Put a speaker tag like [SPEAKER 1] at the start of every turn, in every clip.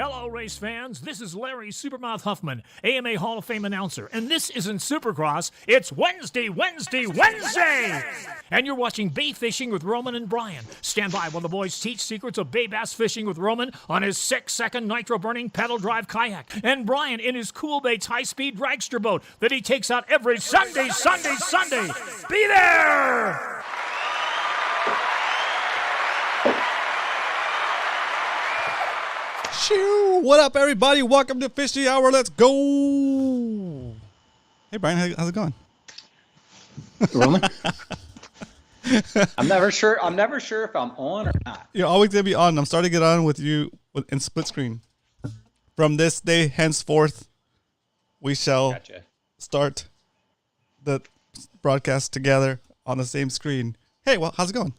[SPEAKER 1] Hello, race fans. This is Larry Supermouth Huffman, AMA Hall of Fame announcer, and this isn't Supercross. It's Wednesday! And you're watching Bay Fishing with Roman and Brian. Stand by while the boys teach secrets of bay bass fishing with Roman on his 6-second nitro-burning pedal drive kayak, and Brian in his Cool Baits high-speed dragster boat that he takes out every Sunday. Be there!
[SPEAKER 2] Shoo! What up, everybody? Welcome to Fishy Hour. Let's go. Hey, Brian, how's it going?
[SPEAKER 3] Roman? I'm never sure if I'm on or not.
[SPEAKER 2] You're always gonna be on. I'm starting to get on with you in split screen. From this day henceforth, we shall start the broadcast together on the same screen. Hey, well, how's it going?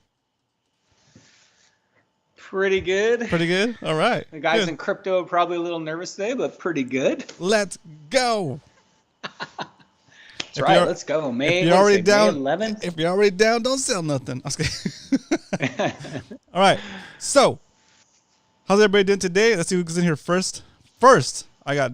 [SPEAKER 3] Pretty good.
[SPEAKER 2] Pretty good? All right.
[SPEAKER 3] The guys in crypto are probably a little nervous today, but pretty good.
[SPEAKER 2] Let's go.
[SPEAKER 3] That's right. Let's go.
[SPEAKER 2] May
[SPEAKER 3] 11th.
[SPEAKER 2] If you're already down, don't sell nothing. All right. So, how's everybody doing today? Let's see who's in here first. First, I got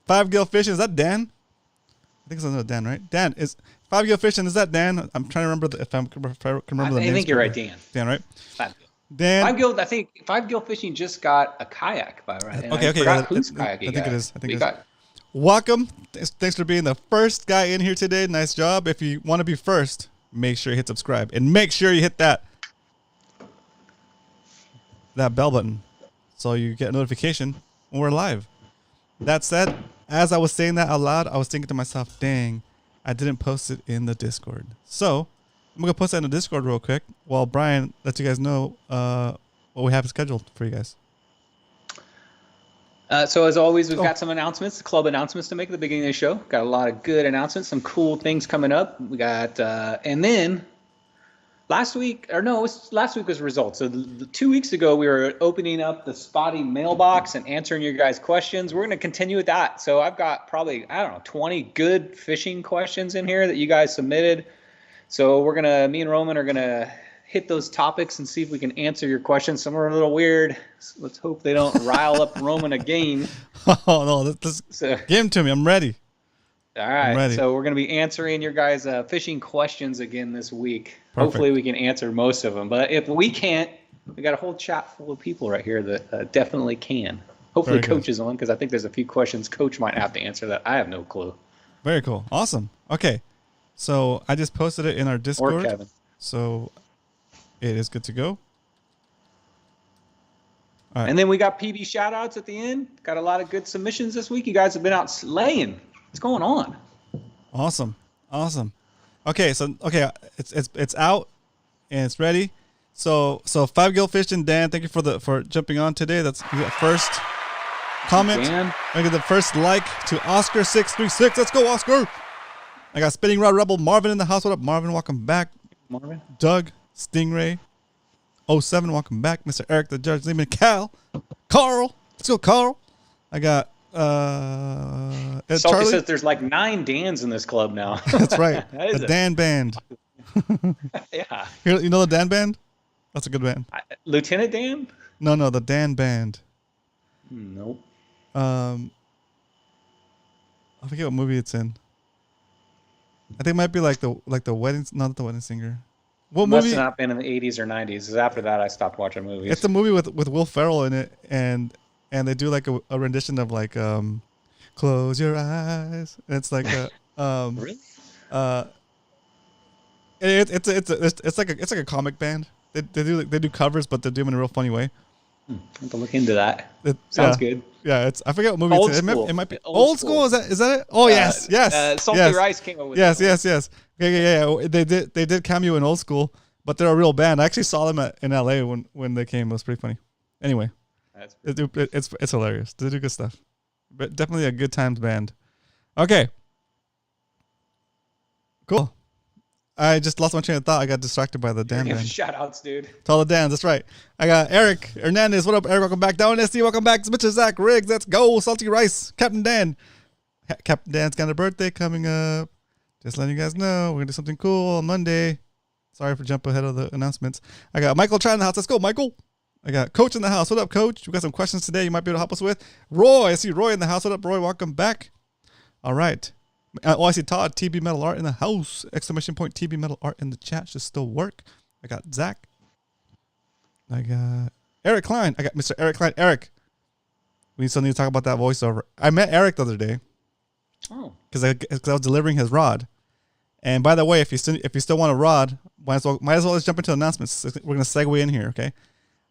[SPEAKER 2] 5 Gill Fishing. Is that Dan? I think it's another Dan, right? Dan is 5 Gill Fishing. Is that Dan? I'm trying to remember if I can remember the name.
[SPEAKER 3] I think you're right, Dan.
[SPEAKER 2] Dan, right?
[SPEAKER 3] 5 Gill.
[SPEAKER 2] Dan.
[SPEAKER 3] 5 Gill. I think 5 Gill Fishing just got a kayak, by right? And
[SPEAKER 2] okay.
[SPEAKER 3] Whose kayak
[SPEAKER 2] I think it is.
[SPEAKER 3] Got.
[SPEAKER 2] Welcome. Thanks for being the first guy in here today. Nice job. If you want to be first, make sure you hit subscribe and make sure you hit that bell button so you get a notification when we're live. That said, as I was saying that out loud, I was thinking to myself, dang, I didn't post it in the Discord. So I'm going to post that in the Discord real quick while Brian lets you guys know what we have scheduled for you guys.
[SPEAKER 3] So as always, we've got some announcements, club announcements to make at the beginning of the show. Got a lot of good announcements, some cool things coming up. We got, and then last week was results. So 2 weeks ago, we were opening up the Spotty mailbox and answering your guys' questions. We're going to continue with that. So I've got probably, 20 good fishing questions in here that you guys submitted. So me and Roman are going to hit those topics and see if we can answer your questions. Some are a little weird. So let's hope they don't rile up Roman again.
[SPEAKER 2] Oh, no. Give them to me. I'm ready.
[SPEAKER 3] All right. So we're going to be answering your guys' fishing questions again this week.
[SPEAKER 2] Perfect.
[SPEAKER 3] Hopefully we can answer most of them. But if we can't, we got a whole chat full of people right here that definitely can. Hopefully Coach is on, because I think there's a few questions Coach might have to answer that I have no clue.
[SPEAKER 2] Very cool. Awesome. Okay. So I just posted it in our Discord.
[SPEAKER 3] Or Kevin.
[SPEAKER 2] So it is good to go. All right.
[SPEAKER 3] And then we got PB shout-outs at the end. Got a lot of good submissions this week. You guys have been out slaying. What's going on?
[SPEAKER 2] Awesome. Okay, so it's out and it's ready. So 5 Gill Fishing, Dan, thank you for jumping on today. That's the first comment. I get the first like to Oscar636. Let's go, Oscar. I got Spinning Rod Rebel Marvin in the house. What up, Marvin? Welcome back.
[SPEAKER 3] Marvin.
[SPEAKER 2] Doug Stingray 07, welcome back. Mr. Eric the Judge Lehman, Carl, let's go, Carl. I got
[SPEAKER 3] Salty
[SPEAKER 2] Charlie
[SPEAKER 3] says there's like 9 Dans in this club now.
[SPEAKER 2] That's right.
[SPEAKER 3] That is
[SPEAKER 2] the Dan Band.
[SPEAKER 3] Yeah.
[SPEAKER 2] You know the Dan Band? That's a good band.
[SPEAKER 3] Lieutenant Dan?
[SPEAKER 2] No, the Dan Band.
[SPEAKER 3] Nope.
[SPEAKER 2] I forget what movie it's in. I think it might be like the wedding, not the Wedding Singer. What
[SPEAKER 3] Must
[SPEAKER 2] movie?
[SPEAKER 3] have not been in the 80s or 90s. Because after that, I stopped watching movies.
[SPEAKER 2] It's a movie with Will Ferrell in it, and they do like a rendition of like "Close Your Eyes." And it's like a
[SPEAKER 3] really?
[SPEAKER 2] It's like a comic band. They do covers, but they do them in a real funny way.
[SPEAKER 3] I have to look into that. Sounds good.
[SPEAKER 2] Yeah, I forget what movie
[SPEAKER 3] Old
[SPEAKER 2] it's in.
[SPEAKER 3] School.
[SPEAKER 2] It might be Old School. Is that it? Oh yes.
[SPEAKER 3] Salty Rice came up with
[SPEAKER 2] yes. Yeah. They did cameo in Old School, but they're a real band. I actually saw them in LA when they came. It was pretty funny. Anyway, it's hilarious. They do good stuff. But definitely a good times band. Okay. Cool. I just lost my train of thought. I got distracted by the Dan Band.
[SPEAKER 3] Shout outs, dude.
[SPEAKER 2] To all the Dans, that's right. I got Eric Hernandez. What up, Eric? Welcome back. Down SD, welcome back. It's Mr. Zach Riggs. Let's go. Salty Rice. Captain Dan. Captain Dan's got a birthday coming up. Just letting you guys know. We're going to do something cool on Monday. Sorry for jumping ahead of the announcements. I got Michael Chan in the house. Let's go, Michael. I got Coach in the house. What up, Coach? We got some questions today you might be able to help us with. Roy, I see Roy in the house. What up, Roy? Welcome back. All right. I see Todd, TB Metal Art in the house. Exclamation point, TB Metal Art in the chat. Should still work. I got Zach. I got Eric Klein. I got Mr. Eric Klein. Eric, we still need to talk about that voiceover. I met Eric the other day.
[SPEAKER 3] Oh.
[SPEAKER 2] Because I was delivering his rod. And by the way, if you still want a rod, might as well let's jump into announcements. We're gonna segue in here, okay?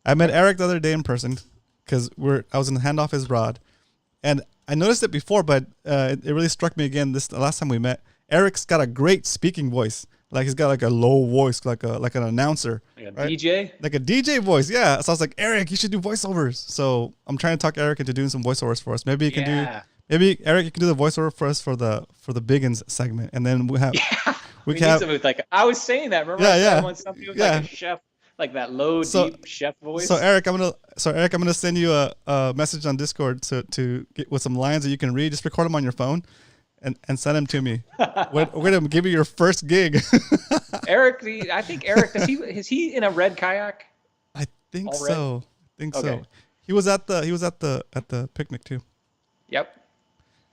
[SPEAKER 2] I met Eric the other day in person because I was gonna hand off his rod, and I noticed it before, but it really struck me again the last time we met. Eric's got a great speaking voice. Like he's got like a low voice, like an announcer,
[SPEAKER 3] like a
[SPEAKER 2] right?
[SPEAKER 3] DJ,
[SPEAKER 2] like a DJ voice. Yeah. So I was like, Eric, you should do voiceovers. So I'm trying to talk Eric into doing some voiceovers for us. Maybe you can do. Maybe Eric, you can do the voiceover for us for the Biggins segment, and then we have
[SPEAKER 3] we need something with like I was saying that. Remember? I want something with like a chef, like that low, deep chef voice.
[SPEAKER 2] So Eric, I'm gonna send you a message on Discord to get with some lines that you can read. Just record them on your phone, and send them to me. We're gonna give you your first gig.
[SPEAKER 3] Eric, I think Eric is he in a red kayak?
[SPEAKER 2] I think so. So. He was at the picnic too.
[SPEAKER 3] Yep.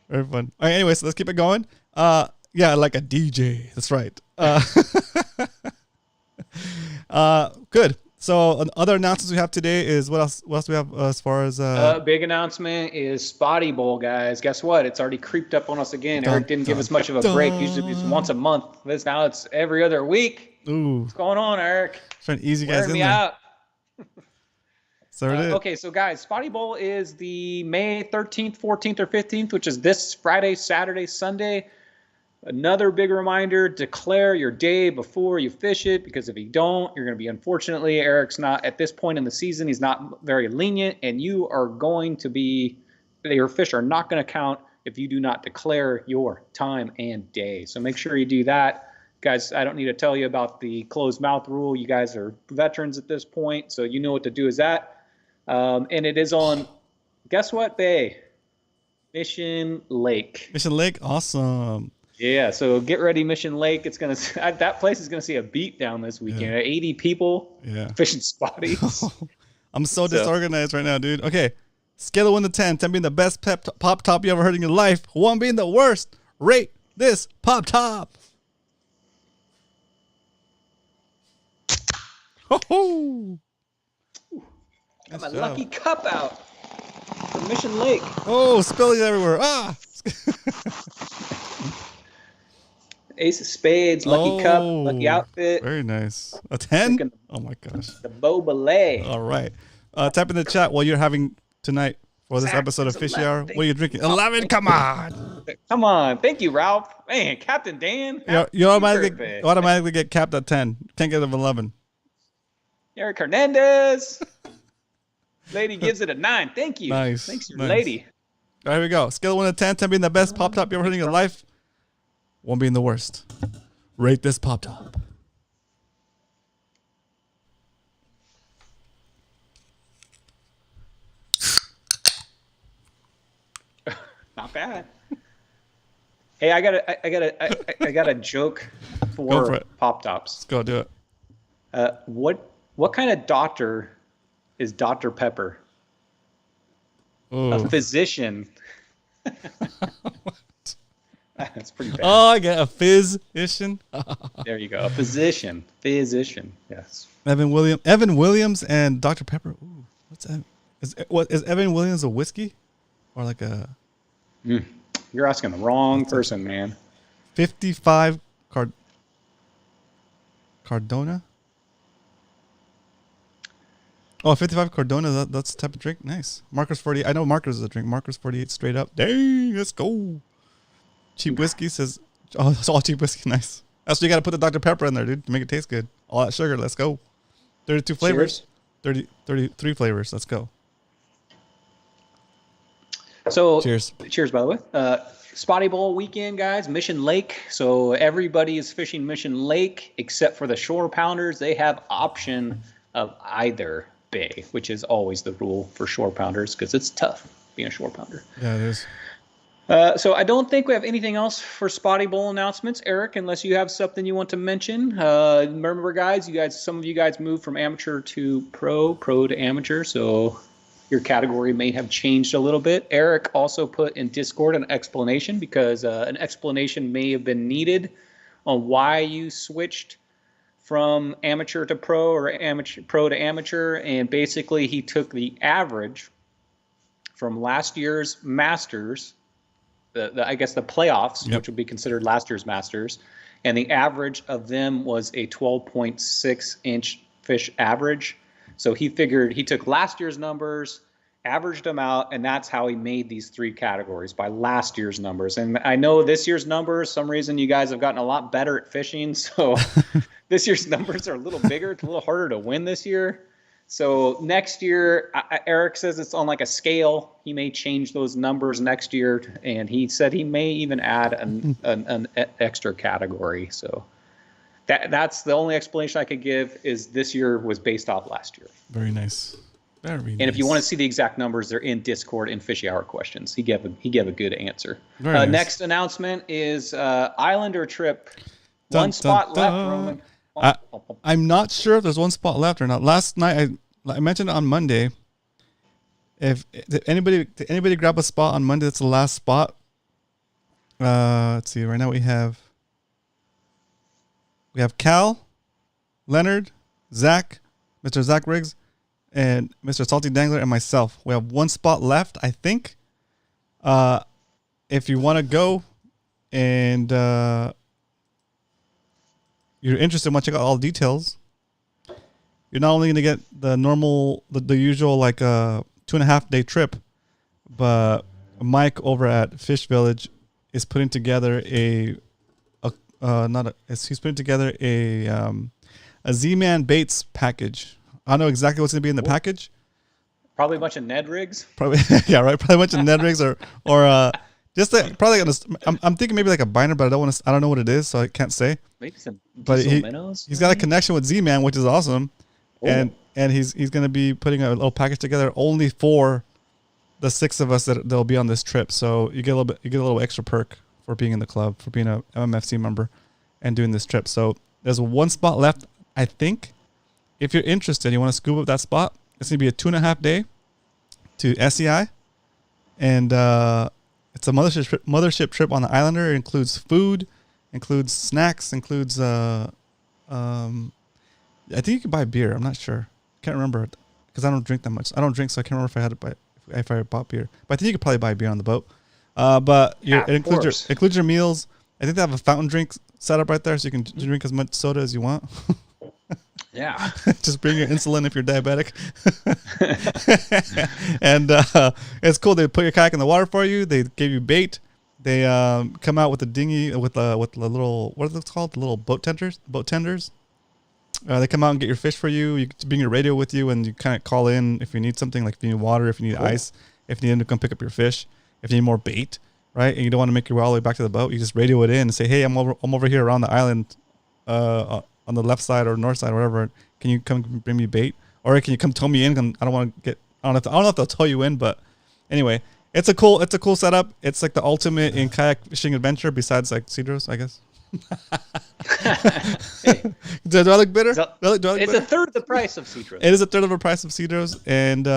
[SPEAKER 2] Very fun. All right, anyways, let's keep it going. Yeah, like a DJ. That's right. Good. So other announcements we have today is what else? What else do we have as far as?
[SPEAKER 3] Big announcement is Spotty Bowl, guys. Guess what? It's already creeped up on us again. Eric didn't give us much of a break. Usually it's once a month. Now it's every other week.
[SPEAKER 2] Ooh.
[SPEAKER 3] What's going on, Eric?
[SPEAKER 2] Trying to ease you guys
[SPEAKER 3] Wearing
[SPEAKER 2] in
[SPEAKER 3] me
[SPEAKER 2] there.
[SPEAKER 3] out.
[SPEAKER 2] So
[SPEAKER 3] okay, so guys, Spotty Bowl is the May 13th, 14th, or 15th, which is this Friday, Saturday, Sunday. Another big reminder, declare your day before you fish it, because if you don't, you're going to be, unfortunately, Eric's not, at this point in the season, he's not very lenient, and you are going to be, your fish are not going to count if you do not declare your time and day. So make sure you do that. Guys, I don't need to tell you about the closed mouth rule. You guys are veterans at this point, so you know what to do is that. And it is on, guess what bay? Mission Lake.
[SPEAKER 2] Mission Lake, awesome.
[SPEAKER 3] Yeah, so get ready, Mission Lake. It's gonna that place is gonna see a beat down this weekend.
[SPEAKER 2] Yeah.
[SPEAKER 3] 80 people fishing spotties.
[SPEAKER 2] I'm so disorganized right now, dude. Okay, scale of 1 to 10. 10 being the best pop top you ever heard in your life. 1 being the worst. Rate this pop top. Ho-ho!
[SPEAKER 3] Got my lucky cup out from Mission Lake.
[SPEAKER 2] Oh, spilling everywhere. Ah!
[SPEAKER 3] Ace of spades, lucky cup, lucky outfit.
[SPEAKER 2] Very nice. A 10? Oh my gosh.
[SPEAKER 3] The Beau Belay.
[SPEAKER 2] All right. Type in the chat what you're having tonight for this episode of Fishy Hour. What are you drinking? 11? Come on.
[SPEAKER 3] Come on. Thank you, Ralph. Man, Captain Dan.
[SPEAKER 2] You automatically get capped at 10. Can't get an 11.
[SPEAKER 3] Eric Hernandez. Lady gives it a 9. Thank you.
[SPEAKER 2] Nice.
[SPEAKER 3] Thanks, your lady.
[SPEAKER 2] All right, here we go. Scale of 1 to 10. 10 being the best pop top you ever heard in your life. 1 being the worst. Rate this pop top.
[SPEAKER 3] Not bad. Hey, I got a joke for pop tops.
[SPEAKER 2] Let's go do it.
[SPEAKER 3] What kind of doctor is Dr. Pepper?
[SPEAKER 2] Ooh.
[SPEAKER 3] A physician. That's pretty bad.
[SPEAKER 2] Oh, I get a physician.
[SPEAKER 3] There you go. A physician. Physician. Yes.
[SPEAKER 2] Evan Williams and Dr. Pepper. Ooh, what's that? Is Evan Williams a whiskey? Or like a...
[SPEAKER 3] You're asking the wrong person, man.
[SPEAKER 2] 55 Cardona? Oh, 55 Cardona. That's the type of drink. Nice. Marcus 48. I know Marcus is a drink. Marcus 48 straight up. Dang, let's go. Cheap whiskey says, oh, it's all cheap whiskey. Nice. That's why you got to put the Dr. Pepper in there, dude, to make it taste good. All that sugar. Let's go. 32 flavors. 33 flavors. Let's go.
[SPEAKER 3] So,
[SPEAKER 2] cheers, by
[SPEAKER 3] the way. Spotty Bowl weekend, guys. Mission Lake. So everybody is fishing Mission Lake except for the shore pounders. They have option of either bay, which is always the rule for shore pounders because it's tough being a shore pounder.
[SPEAKER 2] Yeah, it is.
[SPEAKER 3] So I don't think we have anything else for Spotty Bowl announcements, Eric, unless you have something you want to mention. Remember, guys, some of you guys moved from amateur to pro to amateur, so your category may have changed a little bit. Eric also put in Discord an explanation because an explanation may have been needed on why you switched from amateur to pro or pro to amateur, and basically he took the average from last year's Masters. I guess the playoffs, which would be considered last year's Masters, and the average of them was a 12.6 inch fish average. So he figured he took last year's numbers, averaged them out, and that's how he made these three categories, by last year's numbers. And I know this year's numbers, some reason you guys have gotten a lot better at fishing, so this year's numbers are a little bigger. It's a little harder to win this year. So next year, Eric says it's on like a scale. He may change those numbers next year, and he said he may even add an extra category. So that's the only explanation I could give, is this year was based off last year.
[SPEAKER 2] Very nice. Very nice.
[SPEAKER 3] And if you want to see the exact numbers, they're in Discord in Fishy Hour questions. He gave a good answer.
[SPEAKER 2] Nice.
[SPEAKER 3] Next announcement is Islander trip. One spot left, Roman.
[SPEAKER 2] I'm not sure if there's one spot left or not. Last night, I mentioned it on Monday. Did anybody grab a spot on Monday? That's the last spot. Let's see. Right now we have Cal, Leonard, Zach, Mr. Zach Riggs, and Mr. Salty Dangler, and myself. We have one spot left, I think. If you want to go and you're interested, want to check out all the details, you're not only going to get the usual like 2.5 day trip, but Mike over at Fish Village is putting together he's putting together a Z-Man Baits package. I don't know exactly what's going to be in the package.
[SPEAKER 3] Probably a bunch of Ned rigs.
[SPEAKER 2] Probably, yeah, right. Probably a bunch of Ned rigs or just probably. I'm thinking maybe like a binder, but I don't know what it is, so I can't say.
[SPEAKER 3] Maybe some.
[SPEAKER 2] But he's got a connection with Z-Man, which is awesome, and he's going to be putting a little package together only for the 6 of us that'll be on this trip. So you get a little extra perk for being in the club, for being a MMFC member, and doing this trip. So there's one spot left, I think. If you're interested, you want to scoop up that spot, it's going to be a 2.5 day to SEI. And it's a mothership trip on the Islander. It includes food, includes snacks, includes, I think you can buy beer. I'm not sure. Can't remember because I don't drink that much. I don't drink, so I can't remember if I had to buy, if I bought beer. But I think you could probably buy beer on the boat. But it includes your meals. I think they have a fountain drink set up right there, so you can drink as much soda as you want.
[SPEAKER 3] Yeah.
[SPEAKER 2] Just bring your insulin if you're diabetic. And it's cool. They put your kayak in the water for you. They give you bait. They come out with a dinghy with the little, what are those called? The little boat tenders. They come out and get your fish for you. You bring your radio with you, and you kind of call in if you need something, like if you need water, if you need ice, if you need them to come pick up your fish, if you need more bait, right? And you don't want to make your way all the way back to the boat. You just radio it in and say, hey, I'm over here around the island, on the left side or north side or whatever. Can you come bring me bait? Or can you come tow me in? I don't want to get. I don't know if they'll tow you in, but anyway, it's a cool setup. It's like the ultimate in kayak fishing adventure, besides like Cedros, I guess.
[SPEAKER 3] Hey,
[SPEAKER 2] do I look bitter?
[SPEAKER 3] It's a third of the price of Cedros.
[SPEAKER 2] It is a third of the price of Cedros, and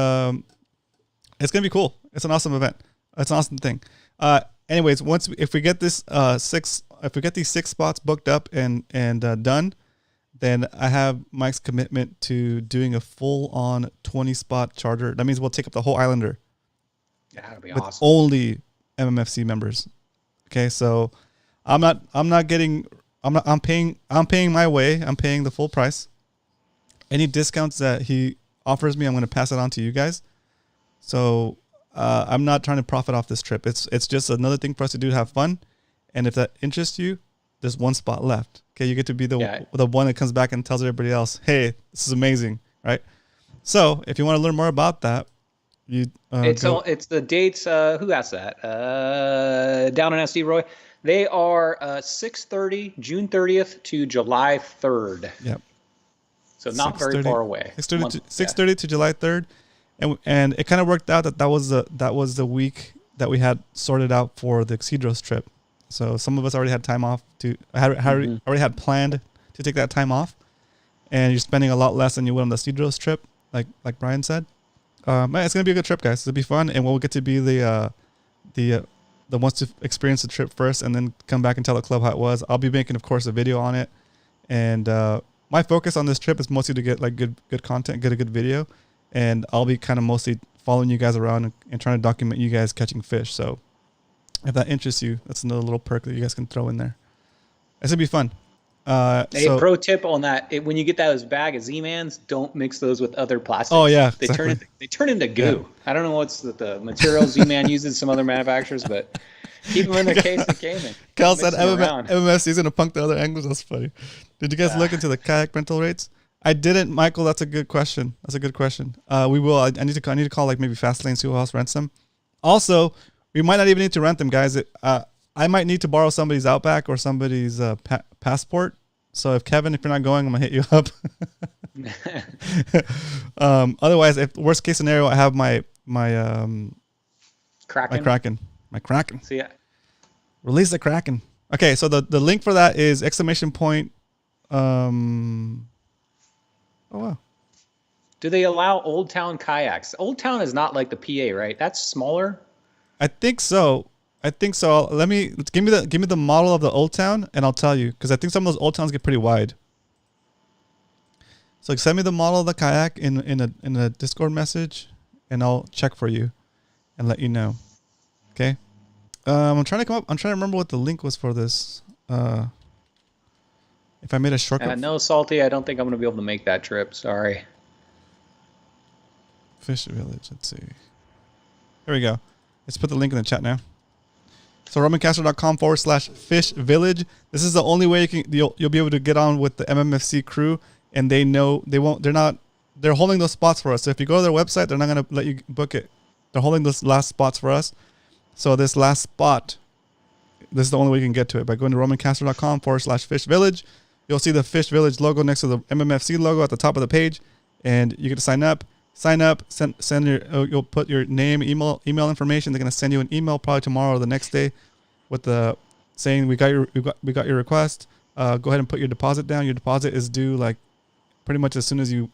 [SPEAKER 2] it's gonna be cool. It's an awesome event. It's an awesome thing. Anyways, if we get this these 6 spots booked up and done, then I have Mike's commitment to doing a full-on 20-spot charter. That means we'll take up the whole Islander.
[SPEAKER 3] Yeah, that'd be
[SPEAKER 2] with
[SPEAKER 3] awesome.
[SPEAKER 2] Only MMFC members. Okay, so I'm paying my way. I'm paying the full price. Any discounts that he offers me, I'm going to pass it on to you guys. So I'm not trying to profit off this trip. It's just another thing for us to do to have fun. And if that interests you, there's one spot left. Okay, you get to be the one that comes back and tells everybody else, hey, this is amazing, right? So if you want to learn more about that, it's
[SPEAKER 3] the dates. Who asked that? Down in SD Roy. They are 6:30, June 30th to July 3rd.
[SPEAKER 2] Yep.
[SPEAKER 3] So not very far away.
[SPEAKER 2] 6:30 to July 3rd, and it kind of worked out that was the week that we had sorted out for the Cedros trip. So some of us already had time off already had planned to take that time off, and you're spending a lot less than you would on the Cedros trip, like Brian said. It's gonna be a good trip, guys. It'll be fun, and we'll get to be the ones to experience the trip first, and then come back and tell the club how it was. I'll be making, of course, a video on it, and my focus on this trip is mostly to get like good content, get a good video, and I'll be kind of mostly following you guys around and trying to document you guys catching fish. So if that interests you, that's another little perk that you guys can throw in there. It's gonna be fun.
[SPEAKER 3] Pro tip on that: when you get those bag of Z-Mans, don't mix those with other plastics.
[SPEAKER 2] Oh yeah,
[SPEAKER 3] they turn into goo. Yeah. I don't know what's the material Z-Man uses. Some other manufacturers, but keep them in their case of Cayman.
[SPEAKER 2] Cal said MMFC is gonna punk the other anglers. That's funny. Did you guys look into the kayak rental rates? I didn't, Michael. That's a good question. We will. I need to call like maybe Fastlane, see who else rents them. Also, we might not even need to rent them, guys. I might need to borrow somebody's Outback or somebody's passport. So if you're not going, I'm gonna hit you up. Otherwise, if worst case scenario, I have my Kraken. My Kraken.
[SPEAKER 3] See ya.
[SPEAKER 2] Release the Kraken. Okay, so the link for that is ! Oh wow.
[SPEAKER 3] Do they allow Old Town kayaks? Old Town is not like the PA, right? That's smaller.
[SPEAKER 2] I think so. Give me the model of the Old Town, and I'll tell you, because I think some of those Old Towns get pretty wide. So send me the model of the kayak in a Discord message, and I'll check for you, and let you know. Okay. I'm trying to remember what the link was for this. If I made a shortcut.
[SPEAKER 3] No, Salty. I don't think I'm going to be able to make that trip. Sorry.
[SPEAKER 2] Fish Village. Let's see. Here we go. Let's put the link in the chat now. So RomanCastro.com/fish village. This is the only way you'll be able to get on with the MMFC crew, and they know they're holding those spots for us. So if you go to their website, they're not going to let you book it. They're holding those last spots for us. So this last spot, this is the only way you can get to it, by going to RomanCastro.com/fish village. You'll see the Fish Village logo next to the MMFC logo at the top of the page, and you get to sign up. You'll put your name, email information. They're gonna send you an email probably tomorrow or the next day, with the saying we got your request. Go ahead and put your deposit down. Your deposit is due like pretty much as soon as you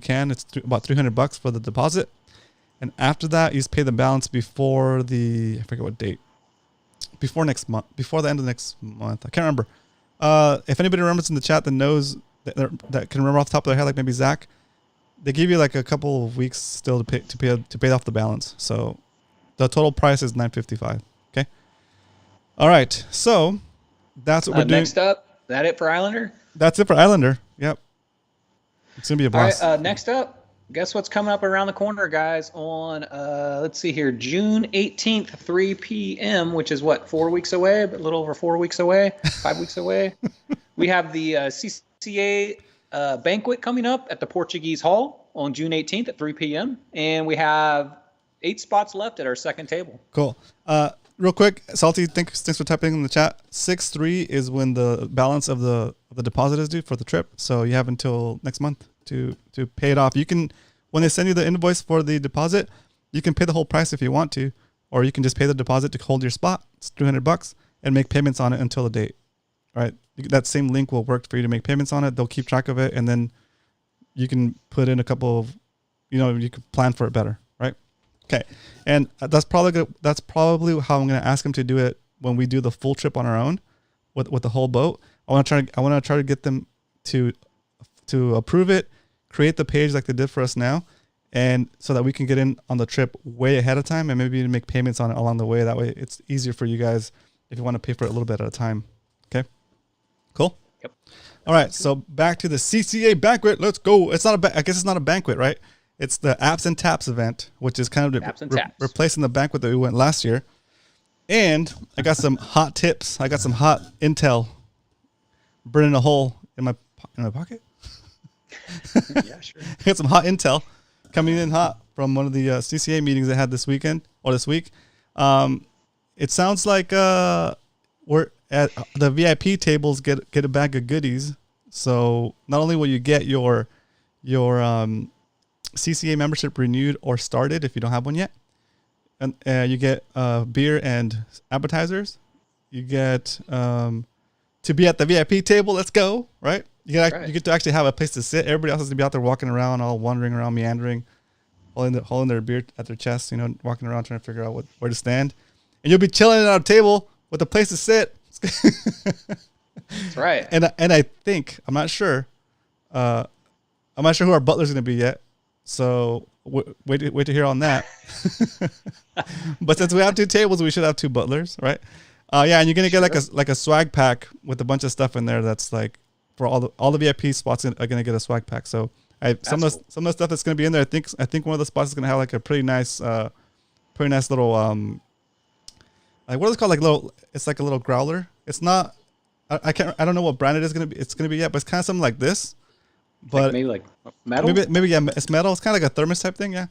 [SPEAKER 2] can. It's about $300 for the deposit, and after that you just pay the balance before I forget what date. Before next month, before the end of next month. I can't remember. If anybody remembers in the chat that knows that can remember off the top of their head, like maybe Zach, they give you like a couple of weeks still to pay off the balance. So the total price is $955. Okay. All right. So that's what we're doing.
[SPEAKER 3] Next up, that it for Islander?
[SPEAKER 2] That's it for Islander. Yep. It's gonna be a blast.
[SPEAKER 3] All right. Next up. Guess what's coming up around the corner, guys, on, let's see here, June 18th, 3 p.m., which is what, 4 weeks away, a little over 4 weeks away, 5 weeks away. We have the CCA banquet coming up at the Portuguese Hall on June 18th at 3 p.m., and we have 8 spots left at our second table.
[SPEAKER 2] Cool. Real quick, Salty, thanks for typing in the chat. 6/3 is when the balance of the deposit is due for the trip, so you have until next month to pay it off. You can, when they send you the invoice for the deposit, you can pay the whole price if you want to, or you can just pay the deposit to hold your spot. It's $300 and make payments on it until the date. All right. That same link will work for you to make payments on it. They'll keep track of it, and then you can put in a couple of, you can plan for it better. Right. Okay. And that's probably how I'm going to ask them to do it when we do the full trip on our own with the whole boat. I want to try to get them to approve it, create the page like they did for us now, and so that we can get in on the trip way ahead of time, and maybe make payments on it along the way. That way it's easier for you guys if you want to pay for it a little bit at a time. Okay. Cool.
[SPEAKER 3] Yep.
[SPEAKER 2] All right. So back to the CCA banquet. Let's go. I guess it's not a banquet, right? It's the Apps and Taps event, which is kind of replacing the banquet that we went last year. And I got some hot tips. I got some hot intel burning a hole in my pocket.
[SPEAKER 3] Yeah, sure.
[SPEAKER 2] I got some hot intel coming in hot from one of the CCA meetings I had this week. It sounds like we're at the VIP tables get a bag of goodies. So not only will you get your CCA membership renewed or started if you don't have one yet, and you get beer and appetizers. You get to be at the VIP table. Let's go, right? You get to actually have a place to sit. Everybody else has to be out there walking around, all wandering around, meandering, holding their beer at their chest, walking around trying to figure out where to stand. And you'll be chilling at a table with a place to sit.
[SPEAKER 3] That's right.
[SPEAKER 2] And I think, I'm not sure who our butler's going to be yet. So wait to hear on that. But since we have 2 tables, we should have 2 butlers, right? Yeah, and you're gonna get like a swag pack with a bunch of stuff in there. That's like for all the VIP spots are gonna get a swag pack. So some of the stuff that's gonna be in there. I think one of the spots is gonna have like a pretty nice little like what is it called? Like little. It's like a little growler. It's not. I don't know what brand it is gonna be. It's gonna be yet, but it's kind of something like this. But
[SPEAKER 3] maybe like metal.
[SPEAKER 2] Maybe yeah, it's metal. It's kind of like a thermos type thing, yeah.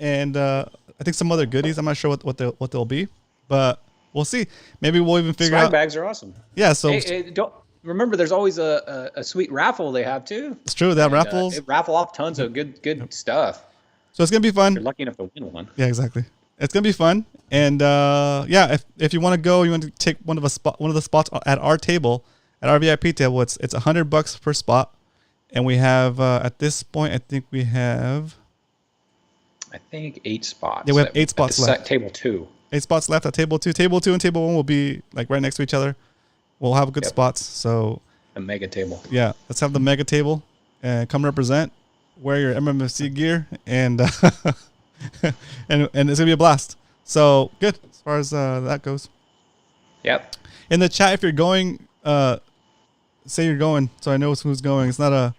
[SPEAKER 2] And I think some other goodies. I'm not sure what they'll be, but we'll see. Maybe we'll even figure out.
[SPEAKER 3] Swag bags are awesome.
[SPEAKER 2] Yeah. So
[SPEAKER 3] don't remember. There's always a sweet raffle they have too.
[SPEAKER 2] It's true. They have raffles.
[SPEAKER 3] They raffle off tons of good stuff.
[SPEAKER 2] So it's gonna be fun.
[SPEAKER 3] You're lucky enough to win one.
[SPEAKER 2] Yeah, exactly. It's gonna be fun. And yeah, if you want to go, you want to take one of the spots at our table, at our VIP table. It's $100 per spot, and we have at this point, I think
[SPEAKER 3] 8 spots.
[SPEAKER 2] Yeah, we have 8 spots left.
[SPEAKER 3] Table 2.
[SPEAKER 2] 8 spots left at table 2. Table 2 and table 1 will be like right next to each other. We'll have good spots. So
[SPEAKER 3] a mega table.
[SPEAKER 2] Yeah, let's have the mega table and come represent. Wear your MMFC gear and and it's gonna be a blast. So good as far as that goes.
[SPEAKER 3] Yep.
[SPEAKER 2] In the chat, if you're going, say you're going, so I know who's going. It's not a.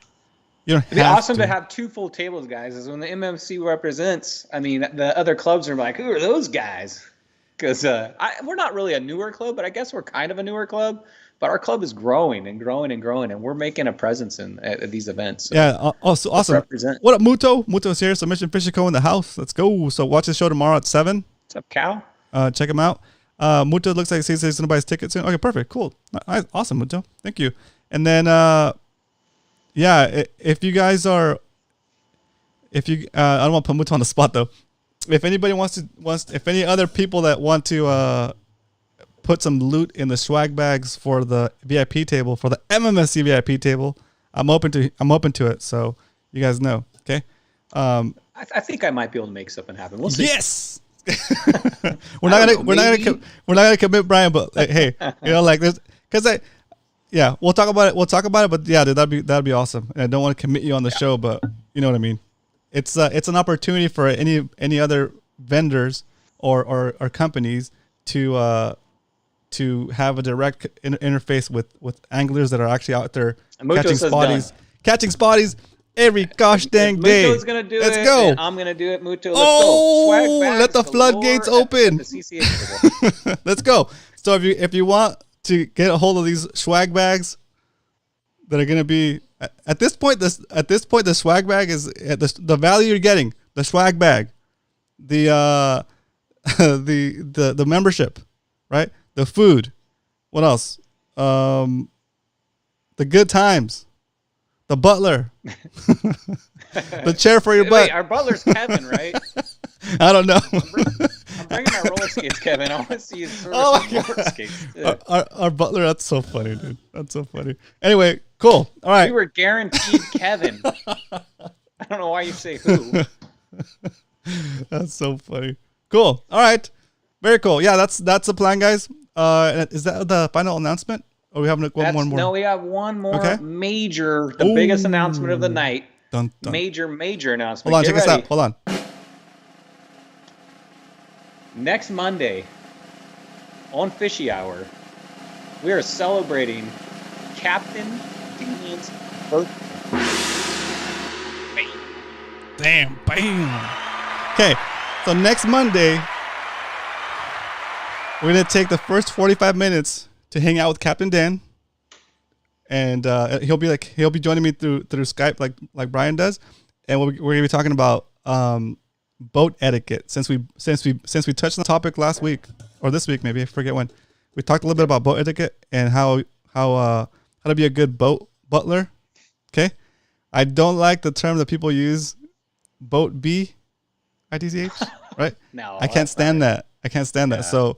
[SPEAKER 2] You don't.
[SPEAKER 3] It'd be awesome to have 2 full tables, guys. Is when the MMC represents. I mean, the other clubs are like, who are those guys? Because we're not really a newer club, but I guess we're kind of a newer club. But our club is growing and growing and growing, and we're making a presence at these events. So
[SPEAKER 2] yeah, so awesome.
[SPEAKER 3] Represent.
[SPEAKER 2] What up, Muto? Muto's here. So Mission Fishy Co in the house. Let's go. So watch the show tomorrow at 7.
[SPEAKER 3] What's up, Cal?
[SPEAKER 2] Check him out. Muto looks like he's going to buy his ticket soon. Okay, perfect. Cool. Awesome, Muto. Thank you. And then, yeah, if you guys are, I don't want to put Muto on the spot though. If anybody if any other people that want to put some loot in the swag bags for the VIP table, for the MMSC VIP table, I'm open to it. So you guys know, okay?
[SPEAKER 3] I think I might be able to make something happen. We'll see.
[SPEAKER 2] Yes. we're not gonna commit, Brian, but like, hey, like this, because yeah, we'll talk about it. But yeah, dude, that'd be awesome. And I don't want to commit you on the show, but you know what I mean. It's an opportunity for any other vendors or companies to have a direct interface with anglers that are actually out there catching spotties every gosh dang day.
[SPEAKER 3] Muto's gonna do
[SPEAKER 2] Let's
[SPEAKER 3] it.
[SPEAKER 2] go.
[SPEAKER 3] And I'm gonna do it. Muto, let's go. Swag bags
[SPEAKER 2] let the floodgates open.
[SPEAKER 3] The CCA table.
[SPEAKER 2] Let's go. So if you want to get a hold of these swag bags that are gonna be at this point, the swag bag is the value you're getting. The swag bag, the the membership, right? The food. What else? The good times. The butler. The chair for your butt.
[SPEAKER 3] Wait, our butler's Kevin, right?
[SPEAKER 2] I don't know.
[SPEAKER 3] I'm bringing my roller skates, Kevin. I want to see his roller skates.
[SPEAKER 2] Our butler, that's so funny, dude. That's so funny. Anyway, cool. All right.
[SPEAKER 3] You were guaranteed Kevin. I don't know why you say who.
[SPEAKER 2] That's so funny. Cool. All right. Very cool. Yeah, that's the plan, guys. Is that the final announcement? Or we have one more?
[SPEAKER 3] No, we have one more major, the
[SPEAKER 2] Ooh.
[SPEAKER 3] biggest announcement of the night.
[SPEAKER 2] Dun, dun.
[SPEAKER 3] Major announcement.
[SPEAKER 2] Hold on,
[SPEAKER 3] Get
[SPEAKER 2] check this
[SPEAKER 3] ready.
[SPEAKER 2] out. Hold on.
[SPEAKER 3] Next Monday, on Fishy Hour, we are celebrating Captain Dean's birthday.
[SPEAKER 2] Damn, bam. Okay, so next Monday, we're gonna take the first 45 minutes to hang out with Captain Dan, and he'll be joining me through Skype like Brian does, and we're gonna be talking about boat etiquette since we touched on the topic last week or this week, maybe I forget when. We talked a little bit about boat etiquette and how to be a good boat butler. Okay, I don't like the term that people use, boat B, ITCH. right?
[SPEAKER 3] No,
[SPEAKER 2] I can't stand that. I can't stand that. So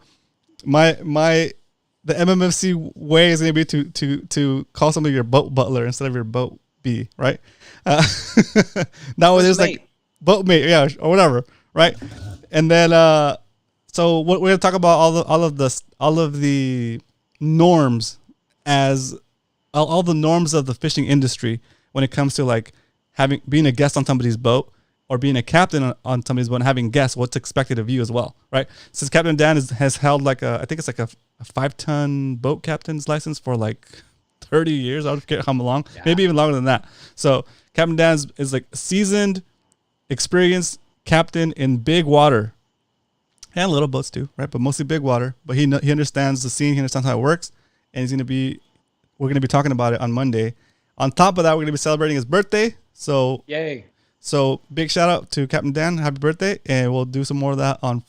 [SPEAKER 2] the MMFC way is going to be to call somebody your boat butler instead of your boat bee, right? Now there's like boat mate, yeah, or whatever, right? And then so we're going to talk about all of the norms as all the norms of the fishing industry when it comes to like being a guest on somebody's boat or being a captain on somebody's boat and having guests, what's expected of you as well, right? Since Captain Dan has held like I think it's like a 5-ton boat captain's license for like 30 years. I don't forget how long, maybe even longer than that. So Captain Dan is like seasoned, experienced captain in big water and little boats too, right? But mostly big water. But he understands the scene. He understands how it works, and we're gonna be talking about it on Monday. On top of that, we're gonna be celebrating his birthday. So
[SPEAKER 3] yay!
[SPEAKER 2] So big shout out to Captain Dan. Happy birthday. And we'll do some more of that on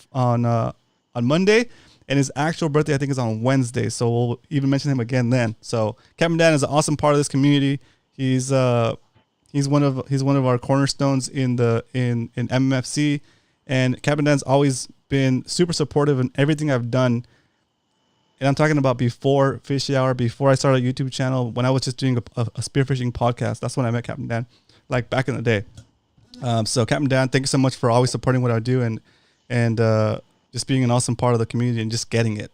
[SPEAKER 2] Monday. And his actual birthday, I think, is on Wednesday. So we'll even mention him again then. So Captain Dan is an awesome part of this community. He's one of our cornerstones in MMFC. And Captain Dan's always been super supportive in everything I've done. And I'm talking about before Fishy Hour, before I started a YouTube channel, when I was just doing a spearfishing podcast. That's when I met Captain Dan, like back in the day. So Captain Dan, thank you so much for always supporting what I do and just being an awesome part of the community and just getting it.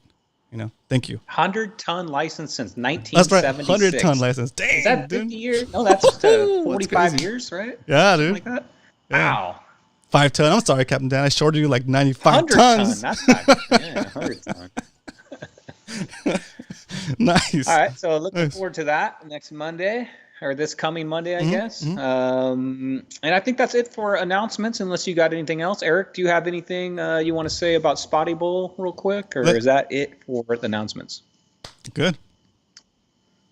[SPEAKER 2] Thank you.
[SPEAKER 3] 100-ton license since 1976.
[SPEAKER 2] That's right, 100-ton license. Dang,
[SPEAKER 3] is that 50 years? No, that's 45 years, right?
[SPEAKER 2] Yeah, dude.
[SPEAKER 3] Something like that?
[SPEAKER 2] Yeah.
[SPEAKER 3] Wow.
[SPEAKER 2] 5-ton. I'm sorry, Captain Dan. I shorted you like 95
[SPEAKER 3] 100
[SPEAKER 2] tons.
[SPEAKER 3] Ton. That's not, 100 ton.
[SPEAKER 2] Nice.
[SPEAKER 3] All right, so looking forward to that next Monday. Or this coming Monday, I guess. And I think that's it for announcements, unless you got anything else. Eric, do you have anything you want to say about Spotty Bowl real quick? Or is that it for the announcements?
[SPEAKER 2] Good.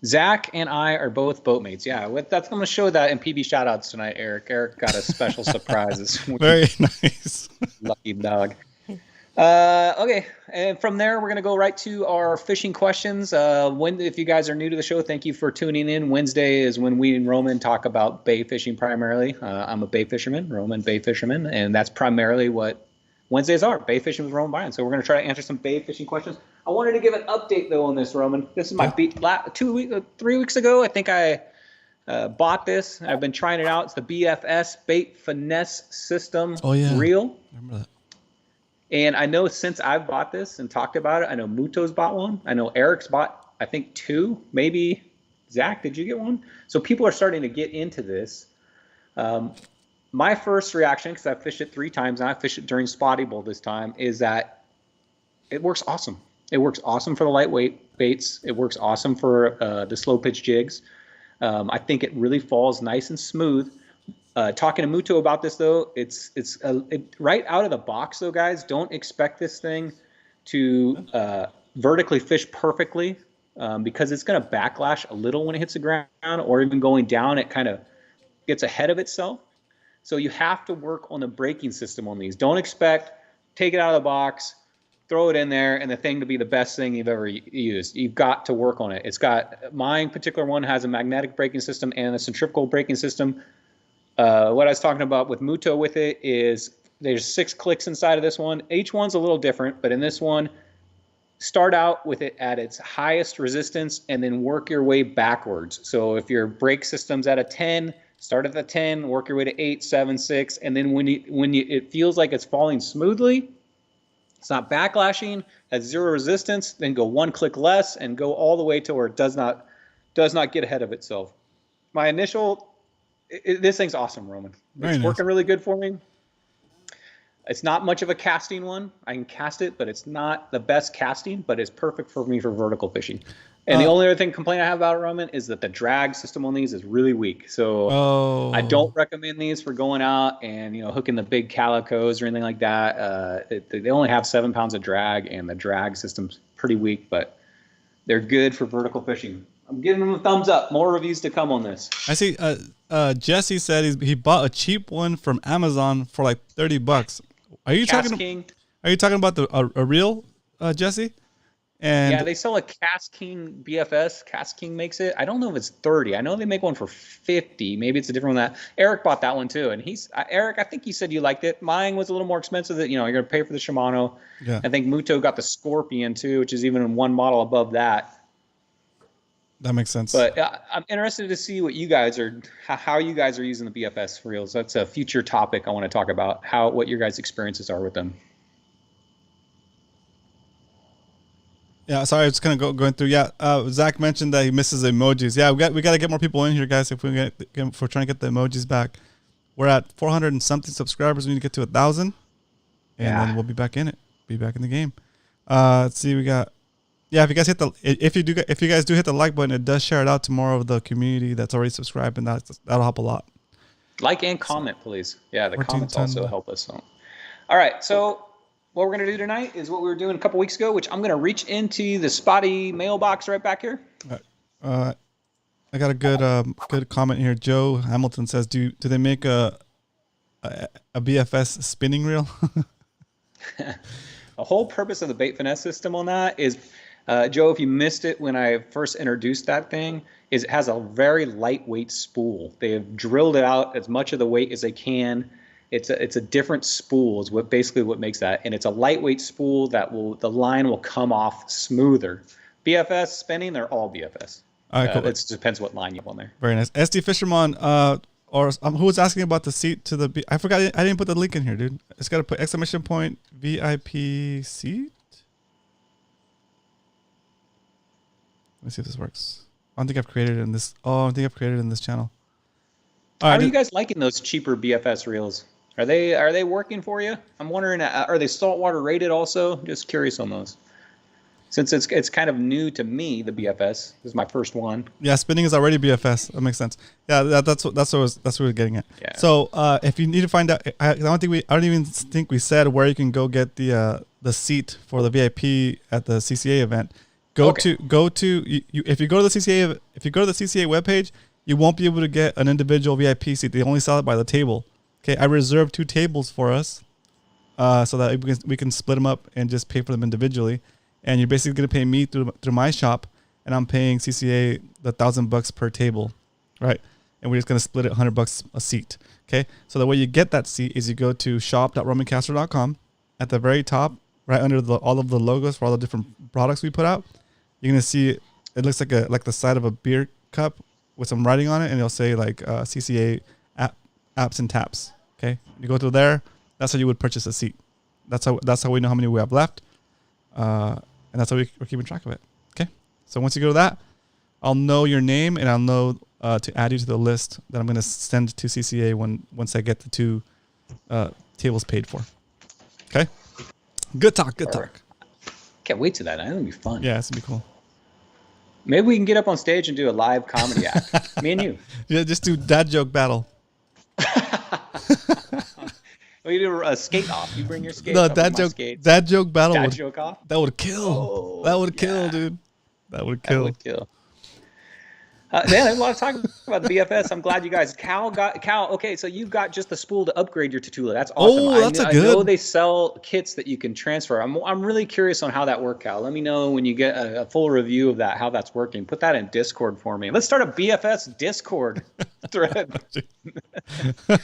[SPEAKER 3] Zach and I are both boatmates. Yeah, that's going to show that in PB shoutouts tonight, Eric. Eric got a special surprise this week.
[SPEAKER 2] Very nice.
[SPEAKER 3] Lucky dog. Okay, and from there we're gonna go right to our fishing questions. If you guys are new to the show, thank you for tuning in. Wednesday is when we and Roman talk about bay fishing primarily. I'm a bay fisherman, Roman bay fisherman, and that's primarily what Wednesdays are, bay fishing with Roman Bryan. So we're gonna try to answer some bay fishing questions. I wanted to give an update though on this, Roman. This is my 3 weeks ago. I think I bought this. I've been trying it out. It's the BFS Bait Finesse System.
[SPEAKER 2] Oh yeah,
[SPEAKER 3] reel.
[SPEAKER 2] I remember that.
[SPEAKER 3] And I know since I've bought this and talked about it, I know Muto's bought one. I know Eric's bought, I think, 2. Maybe Zach, did you get one? So people are starting to get into this. My first reaction, because I've fished it 3 times and I fished it during Spotty Bowl this time, is that it works awesome. It works awesome for the lightweight baits. It works awesome for the slow pitch jigs. I think it really falls nice and smooth. Talking to Muto about this though, it's right out of the box though, guys. Don't expect this thing to vertically fish perfectly because it's going to backlash a little when it hits the ground, or even going down, it kind of gets ahead of itself. So you have to work on the braking system on these. Don't expect take it out of the box, throw it in there, and the thing to be the best thing you've ever used. You've got to work on it. It's got, my particular one has a magnetic braking system and a centrifugal braking system. What I was talking about with Muto with it is there's 6 clicks inside of this one. Each one's a little different, but in this one, start out with it at its highest resistance and then work your way backwards. So if your brake system's at a 10, start at the 10, work your way to 8, 7, 6, and then when it feels like it's falling smoothly, it's not backlashing, at 0 resistance, then go 1 click less and go all the way to where it does not get ahead of itself. My initial this thing's awesome, Roman. It's working really good for me. It's not much of a casting one. I can cast it, but it's not the best casting, but it's perfect for me for vertical fishing. And the only other complaint I have about it, Roman, is that the drag system on these is really weak. So I don't recommend these for going out and hooking the big calicos or anything like that. They only have 7 pounds of drag, and the drag system's pretty weak, but they're good for vertical fishing. I'm giving them a thumbs up. More reviews to come on this.
[SPEAKER 2] I see. Jesse said he bought a cheap one from Amazon for like $30. Are you talking? Are you talking about a reel, Jesse? And
[SPEAKER 3] yeah, they sell a Cast King BFS. Cast King makes it. I don't know if it's 30. I know they make one for 50. Maybe it's a different one. That Eric bought that one too, and Eric. I think you said you liked it. Mine was a little more expensive. That you're gonna pay for the Shimano.
[SPEAKER 2] Yeah.
[SPEAKER 3] I think Muto got the Scorpion too, which is even one model above that.
[SPEAKER 2] That makes sense.
[SPEAKER 3] But I'm interested to see what you guys are, how you guys are using the BFS reels. That's a future topic I want to talk about. What your guys' experiences are with them.
[SPEAKER 2] Yeah, sorry, I was kind of going through. Yeah, Zach mentioned that he misses emojis. Yeah, we got to get more people in here, guys. If we're trying to get the emojis back, we're at 400 and something subscribers. We need to get to 1,000, and then we'll be back in it. Be back in the game. Let's see, we got. Yeah, if you guys do hit the like button, it does share it out to more of the community that's already subscribed, and that'll help a lot.
[SPEAKER 3] Like and comment, please. Yeah, the comments also help us. So. All right, so. What we're going to do tonight is what we were doing a couple weeks ago, which I'm going to reach into the spotty mailbox right back here.
[SPEAKER 2] I got a good comment here. Joe Hamilton says, "Do they make a BFS spinning reel?"
[SPEAKER 3] The whole purpose of the bait finesse system on that is, Joe, if you missed it when I first introduced that thing, is it has a very lightweight spool. They have drilled it out as much of the weight as they can. It's a different spool is what makes that, and it's a lightweight spool that the line will come off smoother. BFS spinning, they're all BFS.
[SPEAKER 2] All right, cool.
[SPEAKER 3] It depends what line you have on there.
[SPEAKER 2] Very nice. SD Fisherman, who was asking about the seat to the? I forgot. I didn't put the link in here, dude. It's got to put exclamation point VIP seat. Let me see if this works. I don't think I've created it in this. Oh, I don't think I've created it in this channel.
[SPEAKER 3] How are you guys liking those cheaper BFS reels? Are they working for you? I'm wondering, are they saltwater rated also? Just curious on those. Since it's kind of new to me, the BFS. This is my first one.
[SPEAKER 2] Yeah, spinning is already BFS. That makes sense. Yeah, that's what we're getting at.
[SPEAKER 3] Yeah.
[SPEAKER 2] So if you need to find out, I don't even think we said where you can go get the seat for the VIP at the CCA event. If you go to the CCA webpage, you won't be able to get an individual VIP seat. They only sell it by the table. Okay, I reserved 2 tables for us, so that we can split them up and just pay for them individually. And you're basically gonna pay me through my shop, and I'm paying CCA the $1,000 per table, right? And we're just gonna split it $100 a seat. Okay, so the way you get that seat is you go to shop.romancastro.com. At the very top, right under all of the logos for all the different products we put out, you're gonna see it looks like the side of a beer cup with some writing on it, and it'll say like CCA apps and taps. Okay, you go through there. That's how you would purchase a seat. That's how we know how many we have left, and that's how we're keeping track of it. Okay, so once you go to that, I'll know your name, and I'll know to add you to the list that I'm going to send to CCA once I get the 2 tables paid for. Okay, good talk.
[SPEAKER 3] Can't wait to that. That's gonna be fun.
[SPEAKER 2] Yeah, it's gonna be cool.
[SPEAKER 3] Maybe we can get up on stage and do a live comedy act. Me and you.
[SPEAKER 2] Yeah, just do dad joke battle.
[SPEAKER 3] We do a skate off. You bring your skates.
[SPEAKER 2] No, dad joke battle.
[SPEAKER 3] Dad joke off.
[SPEAKER 2] That would kill. That would kill, dude. That would kill.
[SPEAKER 3] Man, there's a lot of talk about the BFS. I'm glad you guys. Cal. Okay, so you've got just the spool to upgrade your Tatula. That's awesome.
[SPEAKER 2] Oh, that's
[SPEAKER 3] I know they sell kits that you can transfer. I'm really curious on how that works, Cal. Let me know when you get a full review of that, how that's working. Put that in Discord for me. Let's start a BFS Discord thread.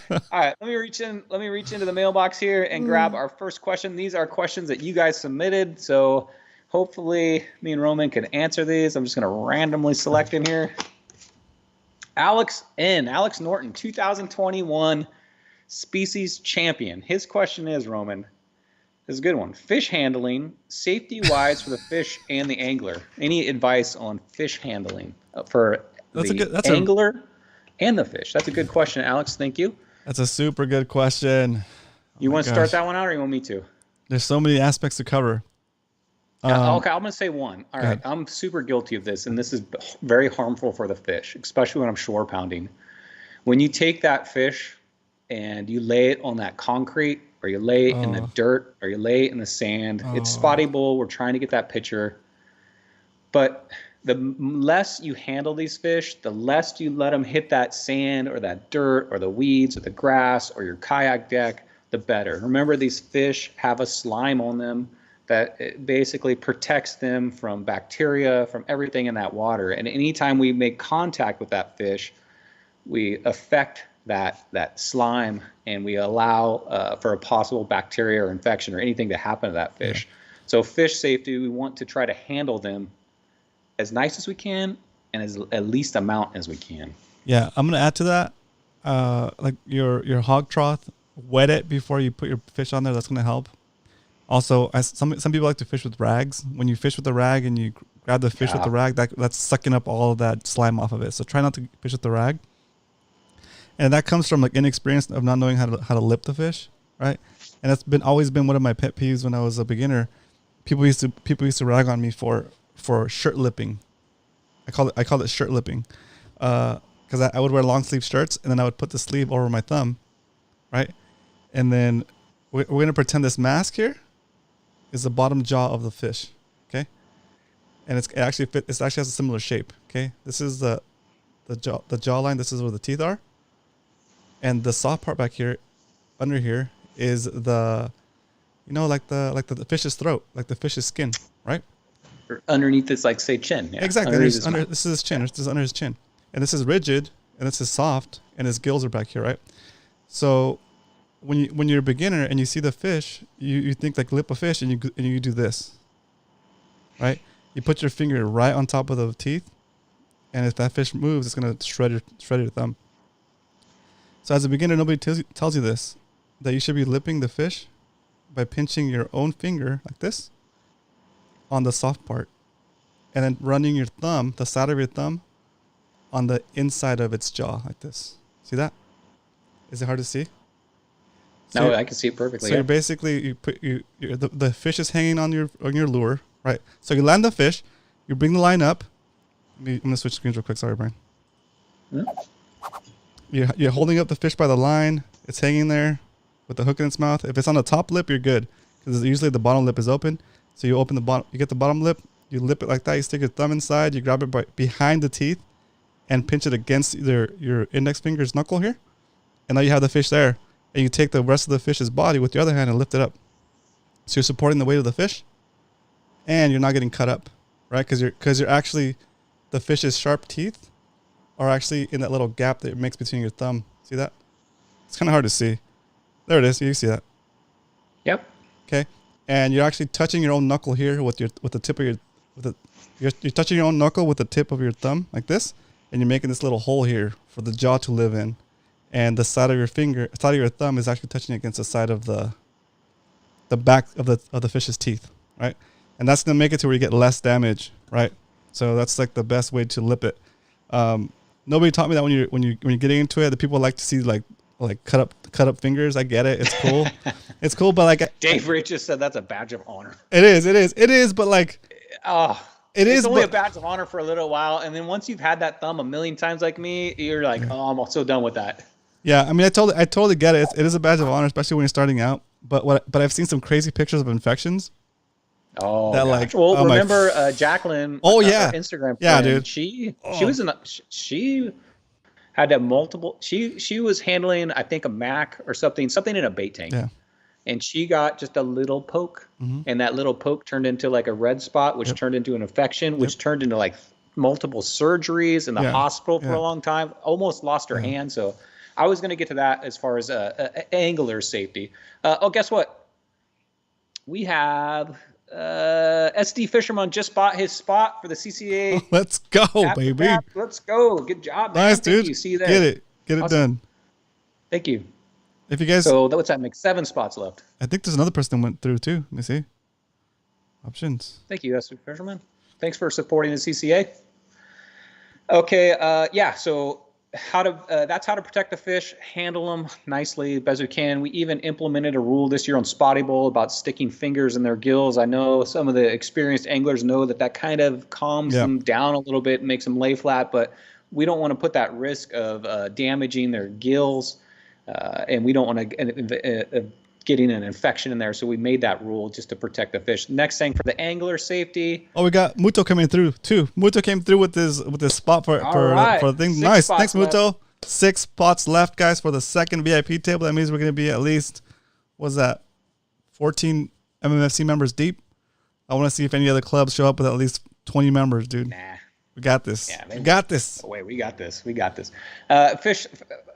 [SPEAKER 3] All right, let me reach into the mailbox here and grab our first question. These are questions that you guys submitted, so hopefully me and Roman can answer these. I'm just going to randomly select in here. Alex Norton, 2021 species champion. His question is, Roman, this is a good one. Fish handling, safety-wise for the fish and the angler. Any advice on fish handling for the angler and the fish? That's a good question, Alex. Thank you.
[SPEAKER 2] That's a super good question.
[SPEAKER 3] You want to start that one out, or you want me to?
[SPEAKER 2] There's so many aspects to cover.
[SPEAKER 3] Okay, I'm going to say one. All right, I'm super guilty of this, and this is very harmful for the fish, especially when I'm shore pounding. When you take that fish and you lay it on that concrete, or you lay it in the dirt, or you lay it in the sand, it's spotty bull. We're trying to get that picture. But the less you handle these fish, the less you let them hit that sand or that dirt or the weeds or the grass or your kayak deck, the better. Remember, these fish have a slime on them. that it basically protects them from bacteria, from everything in that water. And anytime we make contact with that fish, we affect that slime, and we allow for a possible bacteria or infection or anything to happen to that fish. So fish safety, we want to try to handle them as nice as we can and as at least amount as we can.
[SPEAKER 2] Yeah, I'm gonna add to that. Like your hog trough, wet it before you put your fish on there. That's gonna help. Also, some people like to fish with rags. When you fish with the rag and you grab the fish with the rag, that's sucking up all of that slime off of it. So try not to fish with the rag. And that comes from like inexperience of not knowing how to lip the fish, right? And that's always been one of my pet peeves when I was a beginner. People used to rag on me for shirt lipping. I call it shirt lipping, because I would wear long sleeve shirts and then I would put the sleeve over my thumb, right? And then we're gonna pretend this mask here is the bottom jaw of the fish, okay? And it actually has a similar shape, okay? This is the jawline. This is where the teeth are. And the soft part back here, under here, is the fish's throat, like the fish's skin, right?
[SPEAKER 3] Or underneath it's like, say, chin. Yeah.
[SPEAKER 2] Exactly. This is his chin. This is under his chin. And this is rigid, and this is soft, and his gills are back here, right? So when you're a beginner and you see the fish, you think like lip a fish, and you do this, right? You put your finger right on top of the teeth, and if that fish moves, it's gonna shred your thumb. So as a beginner, nobody tells you this, that you should be lipping the fish by pinching your own finger like this on the soft part, and then running your thumb, the side of your thumb, on the inside of its jaw like this. See that? Is it hard to see?
[SPEAKER 3] No, I can see it perfectly.
[SPEAKER 2] So you're basically the fish is hanging on your lure, right? So you land the fish, you bring the line up. I'm gonna switch screens real quick. Sorry, Brian. You're holding up the fish by the line. It's hanging there with the hook in its mouth. If it's on the top lip, you're good, because usually the bottom lip is open. So you open the bottom, you get the bottom lip, you lip it like that. You stick your thumb inside, you grab it behind the teeth, and pinch it against your index finger's knuckle here, and now you have the fish there. And you take the rest of the fish's body with your other hand and lift it up. So you're supporting the weight of the fish, and you're not getting cut up, right? Because you're actually, the fish's sharp teeth are actually in that little gap that it makes between your thumb. See that? It's kind of hard to see. There it is. You see that?
[SPEAKER 3] Yep.
[SPEAKER 2] Okay. And you're actually touching your own knuckle here with the tip of you're touching your own knuckle with the tip of your thumb like this, and you're making this little hole here for the jaw to live in. And the side of your thumb is actually touching against the side of the back of the fish's teeth, right? And that's gonna make it to where you get less damage, right? So that's like the best way to lip it. Nobody taught me that when you're getting into it. The people like to see like cut up fingers. I get it. It's cool. It's cool, but like
[SPEAKER 3] Dave Rich just said that's a badge of honor.
[SPEAKER 2] It is, but like
[SPEAKER 3] it's only a badge of honor for a little while, and then once you've had that thumb a million times like me, you're like, oh, I'm so done with that. Yeah,
[SPEAKER 2] I mean, I totally get it. It is a badge of honor, especially when you're starting out. But I've seen some crazy pictures of infections.
[SPEAKER 3] Oh, that gosh. Remember Jacqueline?
[SPEAKER 2] Oh yeah,
[SPEAKER 3] Instagram.
[SPEAKER 2] Yeah, dude.
[SPEAKER 3] She had a multiple. She was handling, I think, a Mac or something in a bait tank.
[SPEAKER 2] Yeah.
[SPEAKER 3] And she got just a little poke, and that little poke turned into like a red spot, which turned into an infection, which turned into like multiple surgeries in the hospital for a long time. Almost lost her hand. So I was going to get to that as far as angler safety. Guess what? We have SD Fisherman just bought his spot for the CCA.
[SPEAKER 2] Let's go, baby.
[SPEAKER 3] Let's go. Good job, man.
[SPEAKER 2] Nice, dude.
[SPEAKER 3] You. See you there.
[SPEAKER 2] Get it done.
[SPEAKER 3] Thank you.
[SPEAKER 2] If you guys,
[SPEAKER 3] so what's that make? 7 spots left.
[SPEAKER 2] I think there's another person that went through too. Let me see. Options.
[SPEAKER 3] Thank you, SD Fisherman. Thanks for supporting the CCA. Okay, so that's how to protect the fish, handle them nicely as we can. We even implemented a rule this year on Spotty Bowl about sticking fingers in their gills. I know some of the experienced anglers know that kind of calms them down a little bit and makes them lay flat, but we don't want to put that risk of damaging their gills, and we don't want to getting an infection in there. So we made that rule just to protect the fish. Next thing for the angler safety.
[SPEAKER 2] Oh, we got Muto coming through too. Muto came through with this spot for the thing. Nice. Thanks, Muto. 6 spots left, guys, for the second VIP table. That means we're going to be at least, 14 MMFC members deep. I want to see if any other clubs show up with at least 20 members, dude.
[SPEAKER 3] Nah.
[SPEAKER 2] We got this.
[SPEAKER 3] Yeah,
[SPEAKER 2] we got this.
[SPEAKER 3] Oh, wait, we got this. We got this. Fish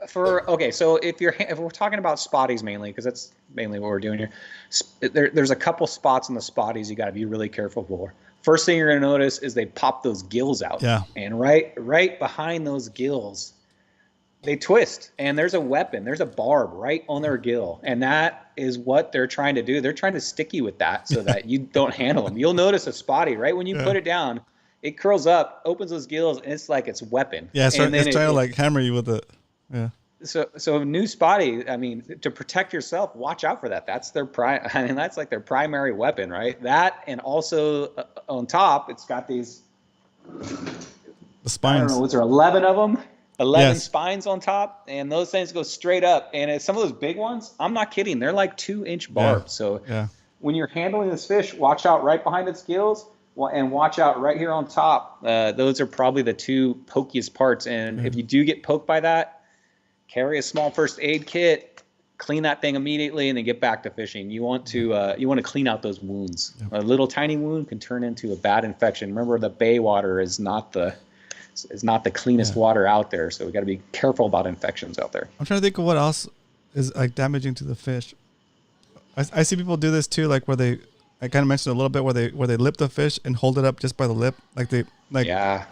[SPEAKER 3] for okay. So if we're talking about spotties mainly, because that's mainly what we're doing here. There's a couple spots in the spotties you got to be really careful for. First thing you're gonna notice is they pop those gills out.
[SPEAKER 2] Yeah.
[SPEAKER 3] And right behind those gills, they twist, and there's a weapon. There's a barb right on their gill, and that is what they're trying to do. They're trying to stick you with that so that you don't handle them. You'll notice a spotty right when you put it down. It curls up, opens those gills, and it's like it's weapon.
[SPEAKER 2] Yeah, it's trying to like hammer you with it. Yeah.
[SPEAKER 3] So new spotty. I mean, to protect yourself, watch out for that. That's their that's like their primary weapon, right? That, and also on top, it's got these.
[SPEAKER 2] The spines.
[SPEAKER 3] I don't know. Was there 11 of them? 11
[SPEAKER 2] Yes.
[SPEAKER 3] spines on top, and those things go straight up. And some of those big ones, I'm not kidding. They're like 2-inch barbs. So when you're handling this fish, watch out right behind its gills. And watch out right here on top. Those are probably the two pokiest parts. And if you do get poked by that, carry a small first aid kit, clean that thing immediately, and then get back to fishing. You want to clean out those wounds. A little tiny wound can turn into a bad infection. Remember, the bay water is not the cleanest water out there, so we got to be careful about infections out there.
[SPEAKER 2] I'm trying to think of what else is like damaging to the fish. I see people do this too, like where I kind of mentioned a little bit where they lip the fish and hold it up just by the lip,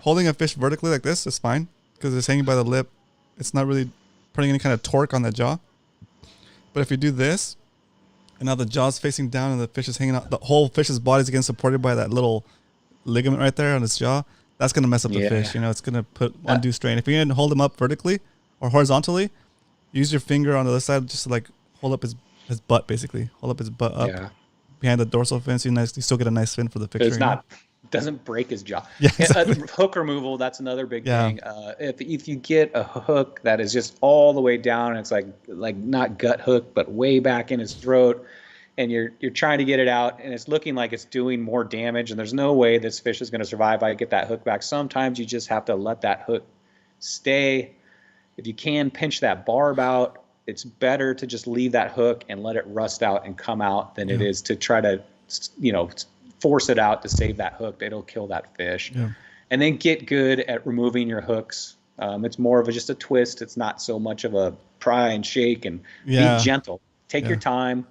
[SPEAKER 2] holding a fish vertically like this is fine because it's hanging by the lip. It's not really putting any kind of torque on the jaw. But if you do this, and now the jaw's facing down and the fish is hanging out, the whole fish's body is again supported by that little ligament right there on its jaw. That's gonna mess up the fish. You know, it's gonna put undue strain. If you didn't hold him up vertically or horizontally, use your finger on the other side just to like hold up his butt, basically. Hold up his butt up. Yeah. Behind the dorsal fin, so you still get a nice fin for the picture.
[SPEAKER 3] But doesn't break his jaw.
[SPEAKER 2] Yeah, exactly.
[SPEAKER 3] Hook removal, that's another big thing. If you get a hook that is just all the way down, it's like not gut hook, but way back in his throat, and you're trying to get it out, and it's looking like it's doing more damage, and there's no way this fish is going to survive. I get that hook back. Sometimes you just have to let that hook stay. If you can pinch that barb out, it's better to just leave that hook and let it rust out and come out than it is to try to, force it out to save that hook. It'll kill that fish. Yeah. And then get good at removing your hooks. It's more of just a twist. It's not so much of a pry and shake, and be gentle. Take your time,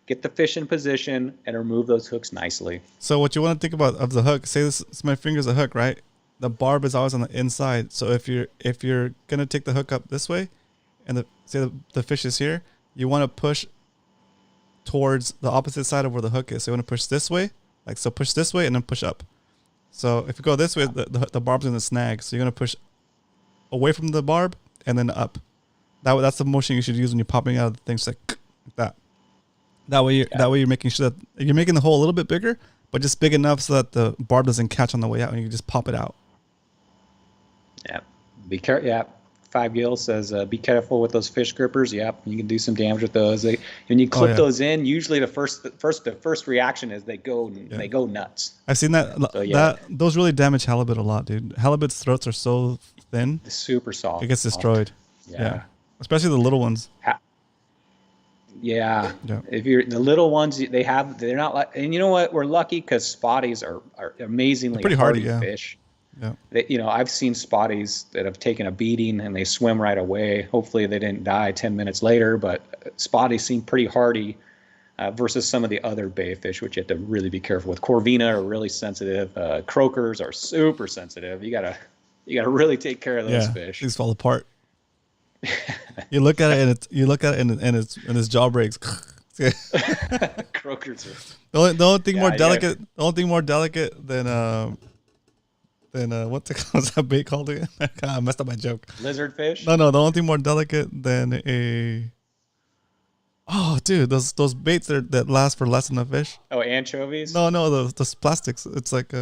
[SPEAKER 3] get the fish in position, and remove those hooks nicely.
[SPEAKER 2] So what you want to think about of the hook, say this is my finger's a hook, right? The barb is always on the inside. So if you're going to take the hook up this way, and say the fish is here, you want to push towards the opposite side of where the hook is. So you want to push this way, push this way and then push up. So if you go this way, the barb's in the snag. So you're going to push away from the barb and then up. That's the motion you should use when you're popping out of the things like that. That way you're making sure that you're making the hole a little bit bigger, but just big enough so that the barb doesn't catch on the way out and you can just pop it out.
[SPEAKER 3] Yeah. Be careful. Yeah. 5 Gills says, be careful with those fish grippers. Yep, you can do some damage with those. When you clip those in, usually the first reaction is they go nuts.
[SPEAKER 2] I've seen that. So, those really damage halibut a lot, dude. Halibut's throats are so thin.
[SPEAKER 3] It's super soft.
[SPEAKER 2] It gets destroyed. Yeah. Especially the little ones.
[SPEAKER 3] Yeah. If you're the little ones, they're not like, and you know what? We're lucky because spotties are amazingly
[SPEAKER 2] pretty hardy fish.
[SPEAKER 3] Yeah. I've seen spotties that have taken a beating and they swim right away. Hopefully they didn't die 10 minutes later, but spotties seem pretty hardy versus some of the other bay fish, which you have to really be careful with. Corvina are really sensitive. Croakers are super sensitive. You gotta really take care of those fish.
[SPEAKER 2] These fall apart. You look at it and its jaw breaks.
[SPEAKER 3] Croakers are
[SPEAKER 2] the only thing more delicate. The only thing more delicate than what's that bait called again? I messed up my joke.
[SPEAKER 3] Lizard fish?
[SPEAKER 2] No. The only thing more delicate than those baits that last for less than a fish.
[SPEAKER 3] Oh, anchovies?
[SPEAKER 2] No, those plastics. It's like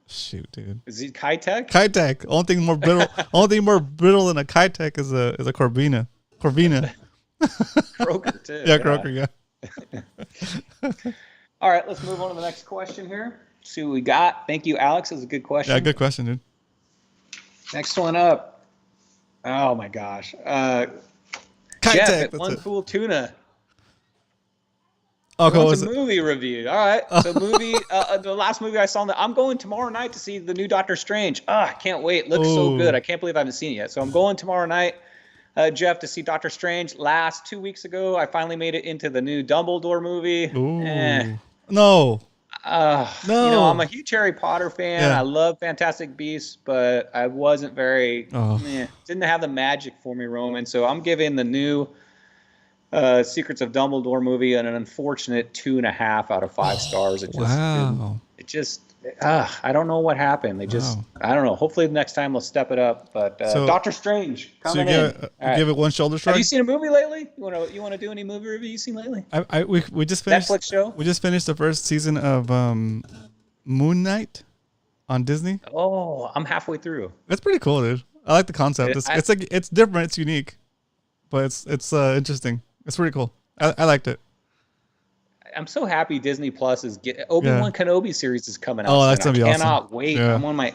[SPEAKER 2] shoot, dude.
[SPEAKER 3] Is it Kayaks?
[SPEAKER 2] Kayaks. Only thing more brittle. Only thing more brittle than a Kayaks is a Corvina.
[SPEAKER 3] Croaker too.
[SPEAKER 2] Yeah, croaker. Yeah.
[SPEAKER 3] All right, let's move on to the next question here. See what we got. Thank you, Alex. That was a good question.
[SPEAKER 2] Yeah, good question, dude.
[SPEAKER 3] Next one up. Oh my gosh. Jeff at One Cool Tuna.
[SPEAKER 2] Oh, cool.
[SPEAKER 3] It's a movie review. All right. So movie, the last movie I saw, I'm going tomorrow night to see the new Doctor Strange. I can't wait. Looks so good. I can't believe I haven't seen it yet. So I'm going tomorrow night, Jeff, to see Doctor Strange. 2 weeks ago, I finally made it into the new Dumbledore movie.
[SPEAKER 2] No.
[SPEAKER 3] No. You know, I'm a huge Harry Potter fan.
[SPEAKER 2] Yeah.
[SPEAKER 3] I love Fantastic Beasts, but I wasn't very, didn't have the magic for me, Roman. So I'm giving the new Secrets of Dumbledore movie an unfortunate 2.5 out of 5 stars. It just, I don't know what happened. They just, I don't know. Hopefully the next time they'll step it up. But Doctor Strange coming in.
[SPEAKER 2] Give it one shoulder shrug.
[SPEAKER 3] Have you seen a movie lately? You want to do any movie review you've seen lately?
[SPEAKER 2] We just finished
[SPEAKER 3] Netflix show.
[SPEAKER 2] We just finished the first season of Moon Knight on Disney.
[SPEAKER 3] Oh, I'm halfway through.
[SPEAKER 2] It's pretty cool, dude. I like the concept. It's different. It's unique, but it's interesting. It's pretty cool. I liked it.
[SPEAKER 3] I'm so happy Disney Plus is Obi-Wan Kenobi series is coming out.
[SPEAKER 2] Oh, that's gonna be awesome.
[SPEAKER 3] I cannot wait. Yeah. I'm on my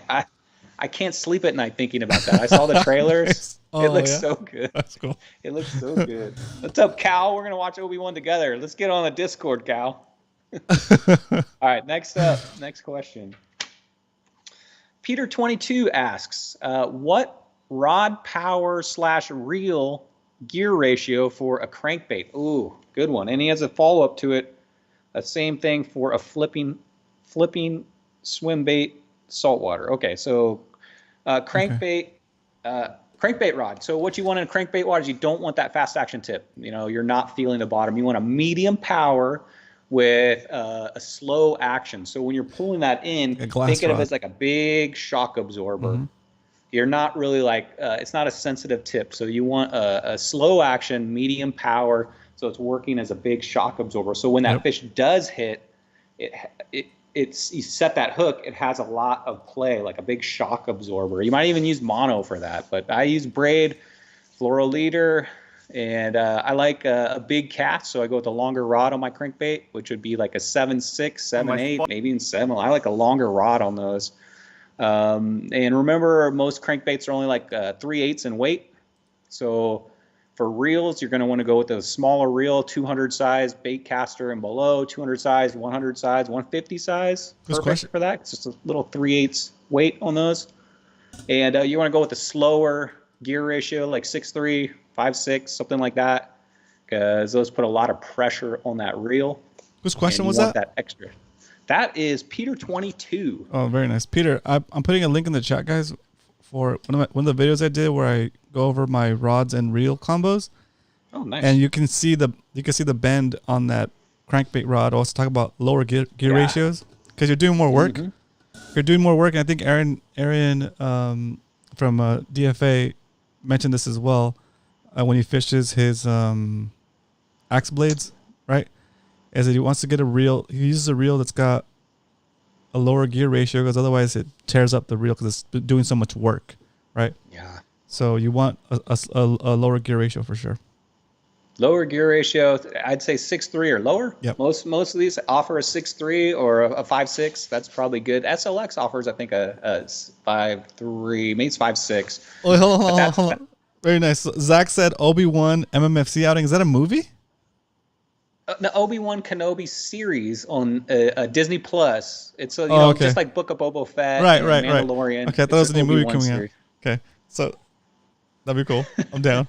[SPEAKER 3] I can't sleep at night thinking about that. I saw the trailers. It looks so good.
[SPEAKER 2] That's cool.
[SPEAKER 3] It looks so good. What's up, Cal? We're gonna watch Obi-Wan together. Let's get on the Discord, Cal. All right, next up, next question. Peter 22 asks, what rod power / reel gear ratio for a crankbait? Ooh, good one. And he has a follow-up to it. The same thing for a flipping swim bait saltwater. Okay, so crankbait rod. So what you want in a crankbait rod is you don't want that fast action tip. You know, you're not feeling the bottom. You want a medium power with a slow action. So when you're pulling that in, think of it as like a big shock absorber. Mm-hmm. You're not really like, it's not a sensitive tip. So you want a slow action, medium power, so it's working as a big shock absorber. So when that fish does hit, you set that hook, it has a lot of play, like a big shock absorber. You might even use mono for that, but I use Braid, fluoro leader, and I like a big cast, so I go with a longer rod on my crankbait, which would be like a 7.6, 7.8, maybe even 7. I like a longer rod on those. And remember, most crankbaits are only like 3/8 in weight. So for reels, you're going to want to go with a smaller reel, 200 size bait caster and below, 200 size, 100 size, 150 size. Perfect for that. It's just a little 3/8 weight on those. And you want to go with a slower gear ratio, like 6.3, 5.6, something like that, because those put a lot of pressure on that reel.
[SPEAKER 2] Whose question was that?
[SPEAKER 3] That extra. That is Peter 22.
[SPEAKER 2] Oh, very nice. Peter, I'm putting a link in the chat, guys, for one of the videos I did where I go over my rods and reel combos.
[SPEAKER 3] Oh, nice.
[SPEAKER 2] And you can see the bend on that crankbait rod. I also talk about lower gear ratios because you're doing more work. Mm-hmm. You're doing more work, and I think Aaron from DFA mentioned this as well when he fishes his axe blades, right? Is that he wants to get a reel. He uses a reel that's got a lower gear ratio because otherwise it tears up the reel because it's doing so much work, right?
[SPEAKER 3] Yeah.
[SPEAKER 2] So you want a lower gear ratio for sure.
[SPEAKER 3] Lower gear ratio, I'd say 6.3 or lower.
[SPEAKER 2] Yep.
[SPEAKER 3] Most of these offer a 6.3 or a 5.6. That's probably good. SLX offers, I think, a 5.3, maybe it's 5.6.
[SPEAKER 2] Oh, hold on. Very nice. Zach said Obi-Wan MMFC outing. Is that a movie?
[SPEAKER 3] The Obi-Wan Kenobi series on Disney Plus. It's just like Book of Boba Fett,
[SPEAKER 2] right,
[SPEAKER 3] Mandalorian.
[SPEAKER 2] Okay, I thought it was a new movie coming out. Okay, so that'd be cool. I'm down.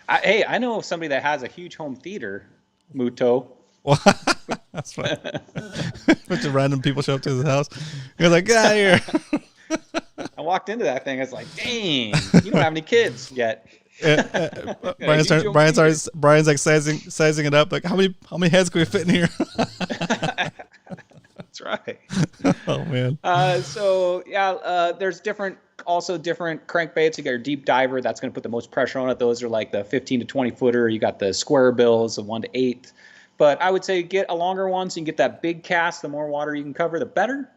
[SPEAKER 3] Hey, I know somebody that has a huge home theater, Muto.
[SPEAKER 2] That's fine. A bunch of random people show up to his house. You're like, get out of here.
[SPEAKER 3] I walked into that thing. I was like, dang, you don't have any kids yet.
[SPEAKER 2] Brian's like sizing it up. Like, how many heads can we fit in here?
[SPEAKER 3] That's right.
[SPEAKER 2] Oh man.
[SPEAKER 3] There's different crankbaits. You got your deep diver. That's going to put the most pressure on it. Those are like the 15 to 20 footer. You got the square bills, the 1 to 8. But I would say get a longer one so you can get that big cast. The more water you can cover, the better.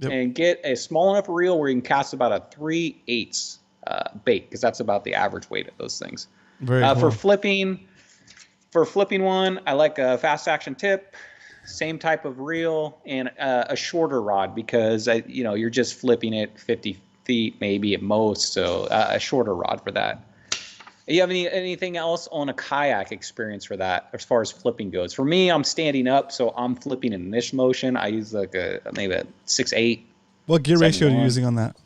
[SPEAKER 3] Yep. And get a small enough reel where you can cast about a 3/8 bait, because that's about the average weight of those things.
[SPEAKER 2] Very cool.
[SPEAKER 3] For flipping one, I like a fast action tip, same type of reel, and a shorter rod, because you're just flipping it 50 feet maybe at most, so a shorter rod for that. You have anything else on a kayak experience for that as far as flipping goes? For me, I'm standing up, so I'm flipping in this motion. I use like maybe a 6'8".
[SPEAKER 2] What gear ratio are you using on that?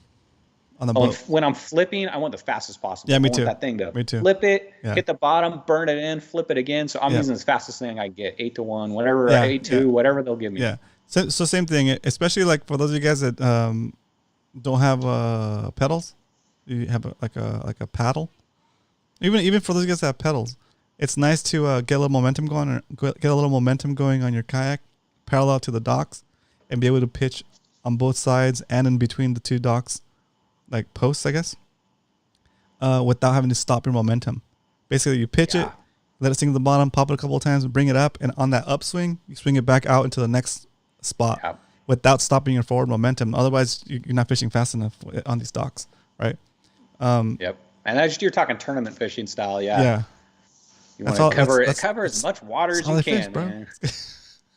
[SPEAKER 2] On the boat?
[SPEAKER 3] When I'm flipping, I want the fastest possible.
[SPEAKER 2] Yeah, me
[SPEAKER 3] I
[SPEAKER 2] too.
[SPEAKER 3] want that thing to
[SPEAKER 2] Me too.
[SPEAKER 3] flip it,
[SPEAKER 2] Yeah.
[SPEAKER 3] hit the bottom, burn it in, flip it again. So I'm using the fastest thing I get, 8-to-1, whatever,
[SPEAKER 2] Yeah,
[SPEAKER 3] 8-2, whatever they'll give me.
[SPEAKER 2] Yeah. So same thing, especially like for those of you guys that don't have pedals, you have like a paddle. Even for those guys that have pedals, it's nice to get a little momentum going on your kayak, parallel to the docks, and be able to pitch on both sides and in between the two docks, like posts, I guess, without having to stop your momentum. Basically, you pitch it, let it sink to the bottom, pop it a couple of times, bring it up, and on that upswing, you swing it back out into the next spot without stopping your forward momentum. Otherwise, you're not fishing fast enough on these docks, right?
[SPEAKER 3] Yep. And you're talking tournament fishing style,
[SPEAKER 2] Yeah.
[SPEAKER 3] You want to cover as much water as you can, man.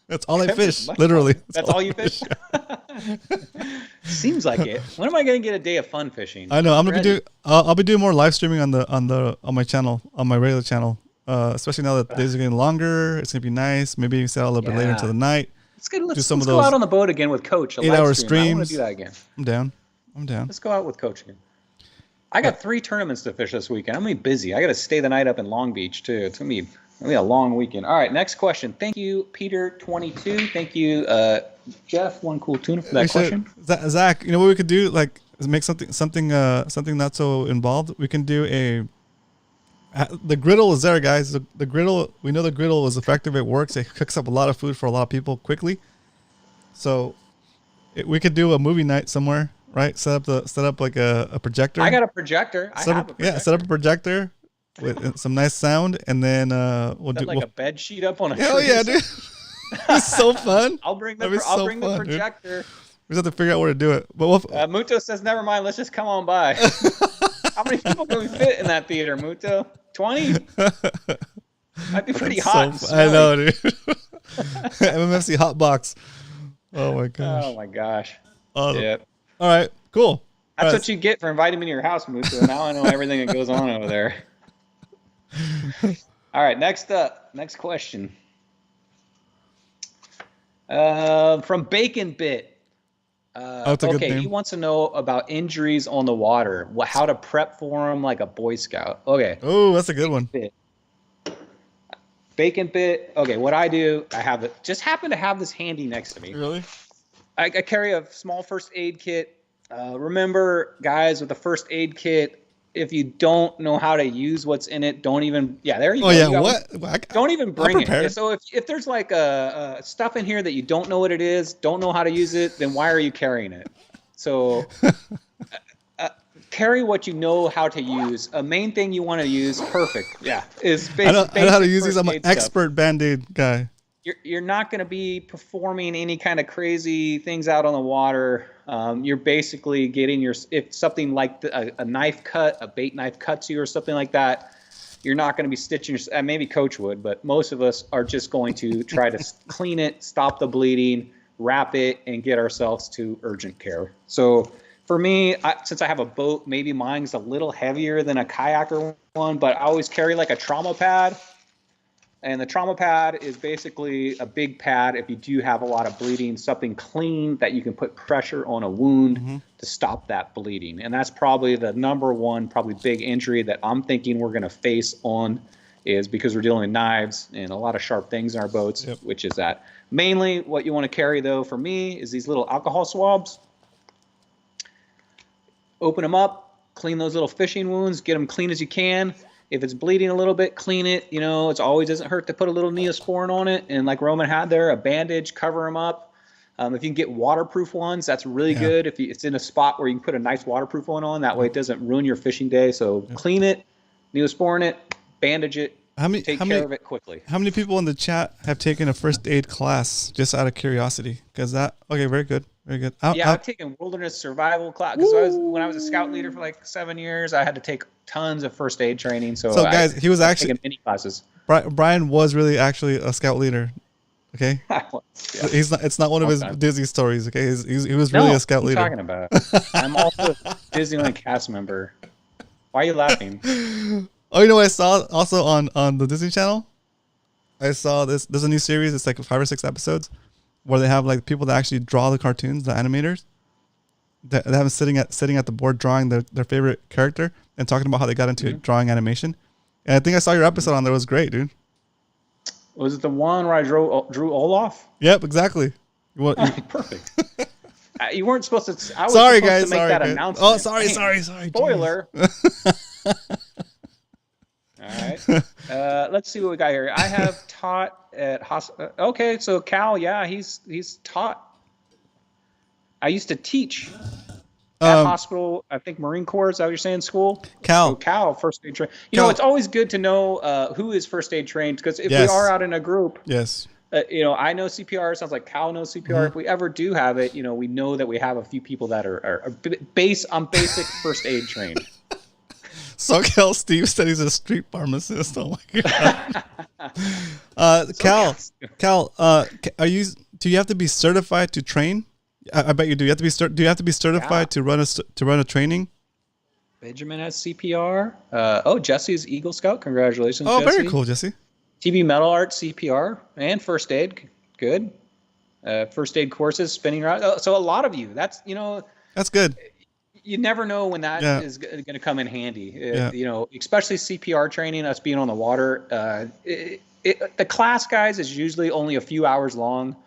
[SPEAKER 2] That's all I fish, literally.
[SPEAKER 3] That's all you fish? Seems like it. When am I going to get a day of fun fishing?
[SPEAKER 2] I know. I'll be doing more live streaming on my channel, on my regular channel. Especially now that the days are getting longer, it's gonna be nice. Maybe you can set a little bit later into the night.
[SPEAKER 3] Let's go out on the boat again with Coach.
[SPEAKER 2] 8-hour streams.
[SPEAKER 3] I want to do that again.
[SPEAKER 2] I'm down.
[SPEAKER 3] Let's go out with Coach again. I got 3 tournaments to fish this weekend. I'm gonna be busy. I got to stay the night up in Long Beach too. It's gonna be a long weekend. All right, next question. Thank you, Peter22. Thank you, Jeff. One cool tuna for that question.
[SPEAKER 2] Zach, you know what we could do? Like, make something not so involved. We can do the griddle is there, guys. The griddle. We know the griddle is effective. It works. It cooks up a lot of food for a lot of people quickly. So, we could do a movie night somewhere. Right, set up like a projector.
[SPEAKER 3] I got a projector.
[SPEAKER 2] Set up a projector with some nice sound, and then we'll do
[SPEAKER 3] a bed sheet up on a.
[SPEAKER 2] Hell yeah, dude! It's so fun.
[SPEAKER 3] I'll bring the projector.
[SPEAKER 2] Dude. We just have to figure out where to do it. But
[SPEAKER 3] Muto says, "Never mind. Let's just come on by." How many people can we fit in that theater, Muto? 20. Might be pretty hot.
[SPEAKER 2] I know, dude. MMFC hot box. Oh my gosh.
[SPEAKER 3] Oh my gosh.
[SPEAKER 2] Yeah. All right, cool.
[SPEAKER 3] That's what you get for inviting me to your house, Musa. Now I know everything that goes on over there. All right, next question. From Bacon Bit.
[SPEAKER 2] That's a good name.
[SPEAKER 3] He wants to know about injuries on the water. How to prep for them like a Boy Scout. Okay.
[SPEAKER 2] Oh, that's a good one.
[SPEAKER 3] Bacon Bit. Okay, what I do, I have it. Just happen to have this handy next to me.
[SPEAKER 2] Really?
[SPEAKER 3] I carry a small first aid kit. Remember, guys, with the first aid kit, if you don't know how to use what's in it, don't even. Yeah, there you go.
[SPEAKER 2] Oh yeah,
[SPEAKER 3] don't even bring it. So if there's like stuff in here that you don't know what it is, don't know how to use it, then why are you carrying it? So carry what you know how to use. A main thing you want to use, perfect. Yeah, is basic.
[SPEAKER 2] I know how to use these. I'm an expert Band-Aid guy.
[SPEAKER 3] You're not going to be performing any kind of crazy things out on the water. You're basically getting if something like a knife cut, a bait knife cuts you or something like that, you're not going to be stitching maybe Coach would, but most of us are just going to try to clean it, stop the bleeding, wrap it, and get ourselves to urgent care. So for me, since I have a boat, maybe mine's a little heavier than a kayaker one, but I always carry like a trauma pad. And the trauma pad is basically a big pad if you do have a lot of bleeding, something clean that you can put pressure on a wound to stop that bleeding. And that's probably the number one, probably big injury that I'm thinking we're going to face on is because we're dealing with knives and a lot of sharp things in our boats, which is that. Mainly what you want to carry, though, for me is these little alcohol swabs. Open them up, clean those little fishing wounds, get them clean as you can. If it's bleeding a little bit, clean it. You know, it always doesn't hurt to put a little Neosporin on it. And like Roman had there, a bandage, cover them up. If you can get waterproof ones, that's really good. If it's in a spot where you can put a nice waterproof one on, that way it doesn't ruin your fishing day. So clean it, Neosporin it, bandage it, take care of it quickly.
[SPEAKER 2] How many people in the chat have taken a first aid class just out of curiosity? Okay, very good. Very good.
[SPEAKER 3] I've taken wilderness survival class because when I was a scout leader for like 7 years, I had to take tons of first aid training. So
[SPEAKER 2] guys, he was actually
[SPEAKER 3] taking mini classes.
[SPEAKER 2] Brian was really actually a scout leader. Okay, he's not. It's not one of his Disney stories. Okay, he was really a scout leader.
[SPEAKER 3] What are you talking about? I'm also a Disneyland cast member. Why are you laughing?
[SPEAKER 2] Oh, you know what I saw also on the Disney Channel? I saw this. There's a new series. It's like 5 or 6 episodes where they have like people that actually draw the cartoons, the animators. They have them sitting at the board drawing their favorite character and talking about how they got into drawing animation. And I think I saw your episode on there. It was great, dude.
[SPEAKER 3] Was it the one where I drew Olaf?
[SPEAKER 2] Yep, exactly.
[SPEAKER 3] Perfect. You weren't supposed to. I was
[SPEAKER 2] sorry,
[SPEAKER 3] supposed
[SPEAKER 2] guys.
[SPEAKER 3] to make
[SPEAKER 2] Sorry,
[SPEAKER 3] that
[SPEAKER 2] guys.
[SPEAKER 3] announcement.
[SPEAKER 2] Oh, sorry.
[SPEAKER 3] Spoiler. All right. Let's see what we got here. I have taught at okay, so Cal, yeah, he's taught. I used to teach at hospital. I think Marine Corps. Is that what you're saying? School.
[SPEAKER 2] Cal.
[SPEAKER 3] So Cal, first aid trained. You know, it's always good to know who is first aid trained, because if we are out in a group,
[SPEAKER 2] yes.
[SPEAKER 3] You know, I know CPR. Sounds like Cal knows CPR. If we ever do have it, you know, we know that we have a few people that are basic first aid trained.
[SPEAKER 2] So Steve said he's a street pharmacist. Oh my god. Cal, are you? Do you have to be certified to train? I bet you do. You have to be. Do you have to be certified to run a training?
[SPEAKER 3] Benjamin has CPR. Jesse's Eagle Scout. Congratulations.
[SPEAKER 2] Oh,
[SPEAKER 3] Jesse.
[SPEAKER 2] very cool, Jesse.
[SPEAKER 3] TV Metal Art, CPR, and first aid. Good. First aid courses, spinning around. So a lot of you. That's
[SPEAKER 2] That's good.
[SPEAKER 3] You never know when that is going to come in handy. You know, especially CPR training, us being on the water. The class, guys, is usually only a few hours long,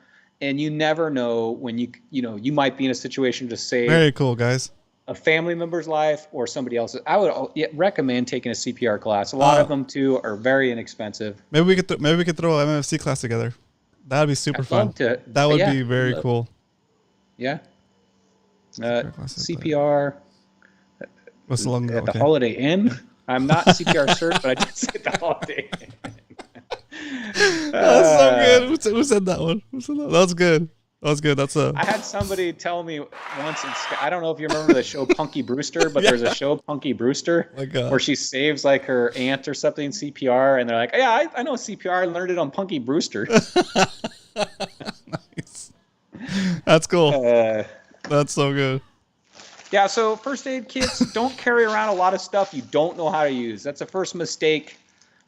[SPEAKER 3] and you never know when you might be in a situation to save.
[SPEAKER 2] Very cool, guys.
[SPEAKER 3] A family member's life or somebody else's. I would recommend taking a CPR class. A lot of them too are very inexpensive.
[SPEAKER 2] Maybe we could throw an MFC class together. That'd be super fun. That would be very cool.
[SPEAKER 3] Yeah. CPR.
[SPEAKER 2] What's the long
[SPEAKER 3] at the Holiday Inn. I'm not CPR cert, but I did say the Holiday Inn.
[SPEAKER 2] That's so good. Who said that one? That was good. I
[SPEAKER 3] had somebody tell me once, I don't know if you remember the show Punky Brewster, but there's a show Punky Brewster where she saves like her aunt or something CPR, and they're like, yeah, I know CPR. I learned it on Punky Brewster.
[SPEAKER 2] Nice. That's cool. That's so good.
[SPEAKER 3] Yeah, so first aid kits, don't carry around a lot of stuff you don't know how to use. That's the first mistake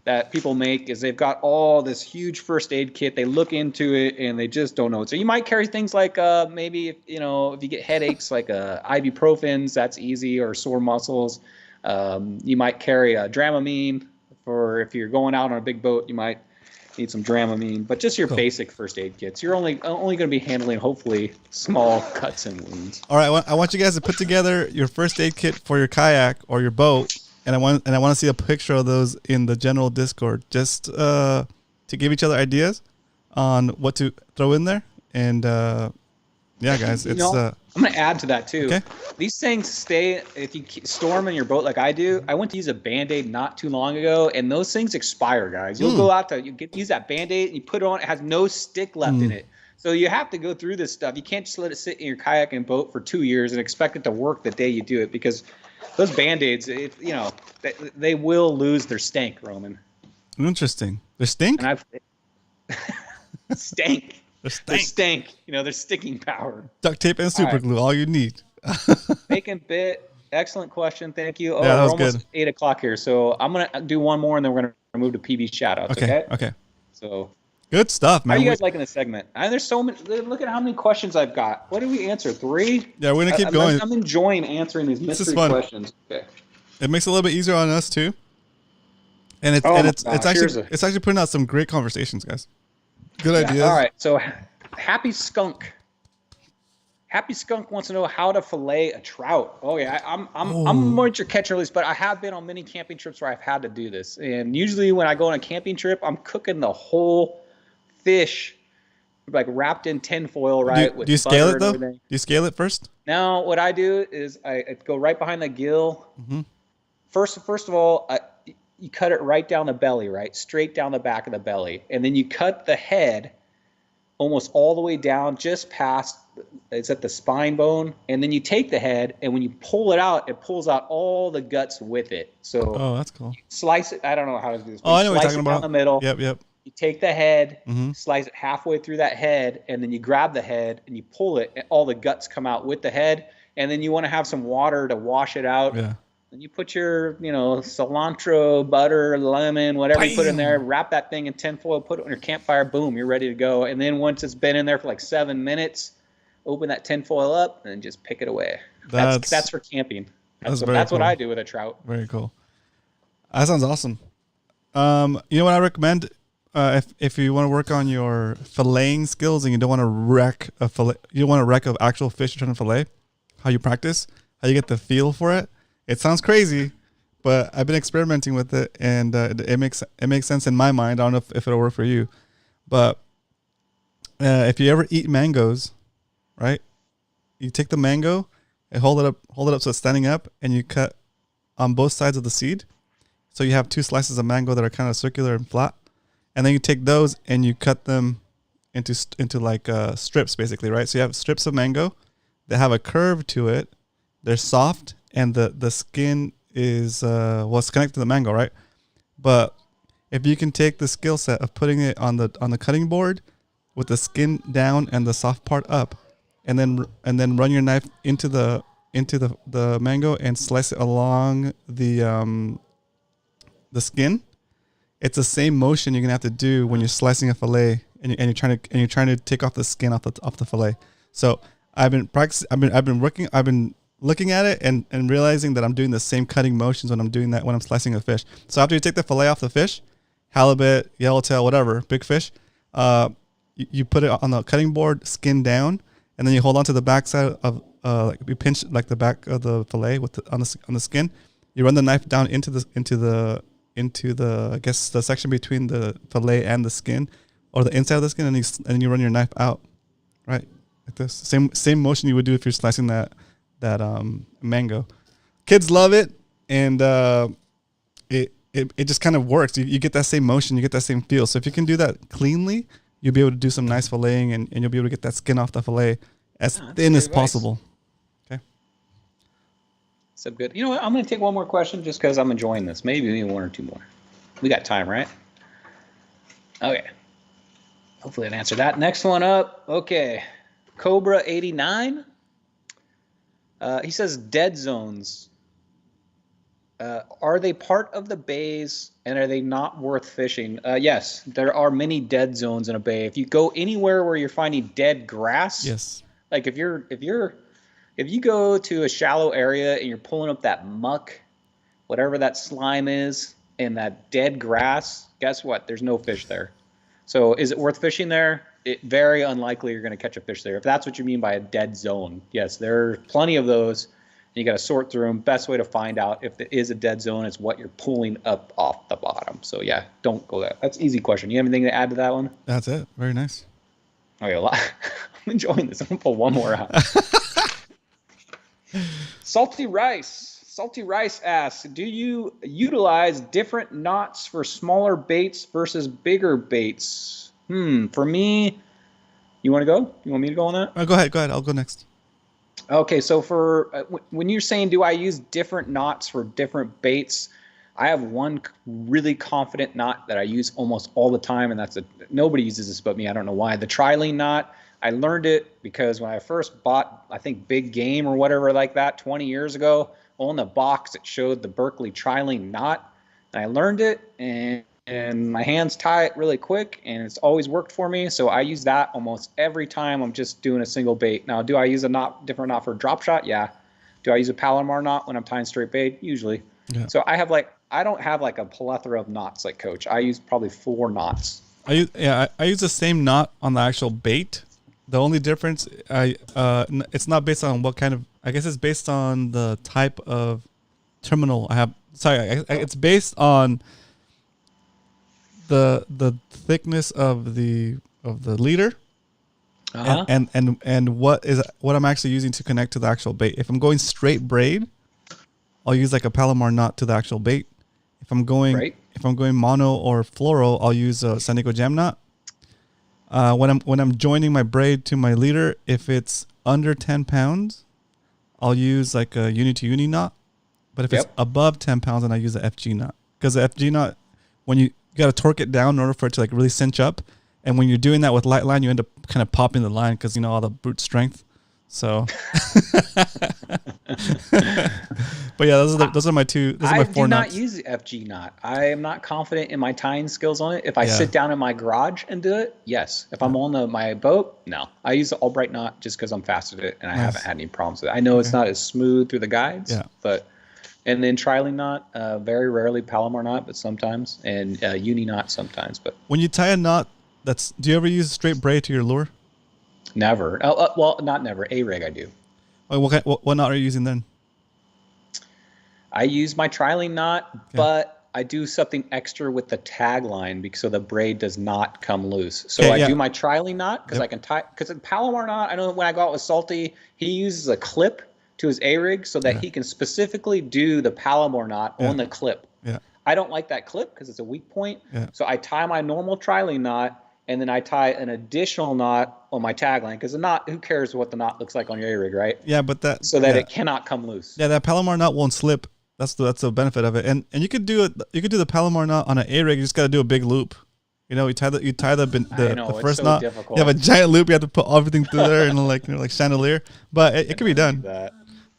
[SPEAKER 3] that people make, is they've got all this huge first aid kit. They look into it and they just don't know it. So you might carry things like maybe if you get headaches, like ibuprofens, that's easy, or sore muscles. You might carry a Dramamine for if you're going out on a big boat. You might need some Dramamine, but just your basic first aid kits. You're only going to be handling hopefully small cuts and wounds.
[SPEAKER 2] All right, I want you guys to put together your first aid kit for your kayak or your boat. And I want to see a picture of those in the general Discord, just to give each other ideas on what to throw in there. And yeah, guys, I'm
[SPEAKER 3] going to add to that too.
[SPEAKER 2] Okay.
[SPEAKER 3] These things stay if you store them in your boat like I do. I went to use a Band-Aid not too long ago, and those things expire, guys. You'll go out to use that Band-Aid, and you put it on. It has no stick left in it. So you have to go through this stuff. You can't just let it sit in your kayak and boat for 2 years and expect it to work the day you do it, because those Band-Aids, they will lose their stank, Roman.
[SPEAKER 2] Interesting. Their stink?
[SPEAKER 3] And stank.
[SPEAKER 2] Their
[SPEAKER 3] stank. Their sticking power.
[SPEAKER 2] Duct tape and super glue, all you need.
[SPEAKER 3] Bacon Bit, excellent question. Thank you.
[SPEAKER 2] Yeah,
[SPEAKER 3] we're almost 8 o'clock here, so I'm going to do one more, and then we're going to move to PB shoutouts,
[SPEAKER 2] okay?
[SPEAKER 3] So
[SPEAKER 2] good stuff, man.
[SPEAKER 3] How are you guys liking this segment? There's so many. Look at how many questions I've got. What did we answer? 3?
[SPEAKER 2] Yeah, we're gonna keep going.
[SPEAKER 3] I'm enjoying answering these mystery questions. Okay.
[SPEAKER 2] It makes it a little bit easier on us too, and it's actually putting out some great conversations, guys. Good ideas.
[SPEAKER 3] All right, so Happy Skunk. Happy Skunk wants to know how to fillet a trout. Oh yeah, I'm more at your catch and release, but I have been on many camping trips where I've had to do this, and usually when I go on a camping trip, I'm cooking the whole fish, like wrapped in tinfoil, right?
[SPEAKER 2] Do you scale it though? Do you scale it first?
[SPEAKER 3] Now, what I do is I go right behind the gill.
[SPEAKER 2] Mm-hmm.
[SPEAKER 3] First of all, you cut it right down the belly, right? Straight down the back of the belly. And then you cut the head almost all the way down, just past, it's at the spine bone. And then you take the head, and when you pull it out, it pulls out all the guts with it. So
[SPEAKER 2] that's cool.
[SPEAKER 3] Slice it. I don't know how to do this.
[SPEAKER 2] I know what you're talking about.
[SPEAKER 3] Down the middle.
[SPEAKER 2] Yep.
[SPEAKER 3] You take the head, slice it halfway through that head, and then you grab the head and you pull it, and all the guts come out with the head. And then you want to have some water to wash it out.
[SPEAKER 2] Yeah.
[SPEAKER 3] Then you put your, cilantro, butter, lemon, whatever you put in there, wrap that thing in tinfoil, put it on your campfire, boom, you're ready to go. And then once it's been in there for like 7 minutes, open that tinfoil up and just pick it away. That's for camping. That's what I do with a trout.
[SPEAKER 2] Very cool. That sounds awesome. You know what I recommend? If you want to work on your filleting skills and you don't want to wreck a fillet, you don't want to wreck an actual fish you're trying to fillet, how you practice, how you get the feel for it. It sounds crazy, but I've been experimenting with it, and it makes sense in my mind. I don't know if it'll work for you, but if you ever eat mangoes, right? You take the mango and hold it up so it's standing up, and you cut on both sides of the seed. So you have 2 slices of mango that are kind of circular and flat, and then you take those and you cut them into like strips, basically, right? So you have strips of mango that have a curve to it. They're soft, and the skin is what's connected to the mango, right? But if you can take the skill set of putting it on the cutting board with the skin down and the soft part up, and then run your knife into the mango and slice it along the skin, it's the same motion you're gonna have to do when you're slicing a fillet and you're trying to take off the skin off the fillet. So I've been looking at it and realizing that I'm doing the same cutting motions when I'm slicing a fish. So after you take the fillet off the fish, halibut, yellowtail, whatever, big fish, you put it on the cutting board, skin down, and then you hold on to the back side of like you pinch like the back of the fillet on the skin. You run the knife down into the I guess the section between the fillet and the skin, or the inside of the skin, and then you run your knife out, right, like this. Same motion you would do if you're slicing that mango. Kids love it, and it just kind of works. You get that same motion, you get that same feel. So if you can do that cleanly, you'll be able to do some nice filleting, and you'll be able to get that skin off the fillet as thin as possible. Okay.
[SPEAKER 3] So good. You know what? I'm going to take one more question just because I'm enjoying this. Maybe even 1 or 2 more. We got time, right? Okay. Hopefully I'd answer that. Next one up. Okay. Cobra 89. He says dead zones. Are they part of the bays, and are they not worth fishing? Yes, there are many dead zones in a bay. If you go anywhere where you're finding dead grass,
[SPEAKER 2] yes.
[SPEAKER 3] Like if you go to a shallow area and you're pulling up that muck, whatever that slime is, and that dead grass, guess what? There's no fish there. So is it worth fishing there? Very unlikely you're going to catch a fish there. If that's what you mean by a dead zone, yes, there are plenty of those. And you got to sort through them. Best way to find out if it is a dead zone is what you're pulling up off the bottom. So yeah, don't go there. That's an easy question. You have anything to add to that one?
[SPEAKER 2] That's it. Very nice.
[SPEAKER 3] Okay, I'm enjoying this. I'm going to pull one more out. Salty Rice asks, do you utilize different knots for smaller baits versus bigger baits? For me, you want to go? You want me to go on that?
[SPEAKER 2] Go ahead. I'll go next.
[SPEAKER 3] Okay, so for when you're saying do I use different knots for different baits, I have one really confident knot that I use almost all the time, and nobody uses this but me. I don't know why. The trilene knot, I learned it because when I first bought, I think Big Game or whatever like that 20 years ago, on the box it showed the Berkeley trilene knot, and I learned it, and my hands tie it really quick, and it's always worked for me. So I use that almost every time I'm just doing a single bait. Now, do I use a different knot for drop shot? Yeah. Do I use a Palomar knot when I'm tying straight bait? Usually. Yeah. So I don't have like a plethora of knots like Coach. I use probably 4 knots.
[SPEAKER 2] I use the same knot on the actual bait. The only difference, it's not based on what kind of. I guess it's based on the type of terminal I have. Sorry, it's based on the thickness of the leader, and what I'm actually using to connect to the actual bait. If I'm going straight braid, I'll use like a Palomar knot to the actual bait. If I'm going mono or fluoro, I'll use a San Diego jam knot. When I'm joining my braid to my leader, if it's under 10 pounds, I'll use like a uni to uni knot. But if it's above 10 pounds, then I use the FG knot, because the FG knot, when you got to torque it down in order for it to like really cinch up, and when you're doing that with light line, you end up kind of popping the line because all the brute strength. So, but yeah, those are my two. Those are my four knots.
[SPEAKER 3] I do not use the FG knot. I am not confident in my tying skills on it. If I sit down in my garage and do it, yes. If I'm on my boat, no. I use the Albright knot just because I'm fast at it and I haven't had any problems with it. I know it's not as smooth through the guides, and then trialing knot, very rarely Palomar knot, but sometimes, and uni knot sometimes. But
[SPEAKER 2] when you tie a knot, do you ever use straight braid to your lure?
[SPEAKER 3] Never. Well, not never. A-rig I do.
[SPEAKER 2] What knot are you using then?
[SPEAKER 3] I use my trialing knot, but I do something extra with the tag line so the braid does not come loose. So I do my trialing knot because I can tie. Because the Palomar knot, I know when I go out with Salty, he uses a clip to his A-rig so that he can specifically do the Palomar knot on the clip. Yeah. I don't like that clip because it's a weak point. Yeah. So I tie my normal trialing knot. And then I tie an additional knot on my tagline because the knot, who cares what the knot looks like on your A-rig, right? Yeah, but that it cannot come loose.
[SPEAKER 2] Yeah, that Palomar knot won't slip. That's the benefit of it. And you could do it. You could do the Palomar knot on an A-rig. You just got to do a big loop. You know, you tie the first knot. Difficult. You have a giant loop. You have to put everything through there and like chandelier. But it can be done.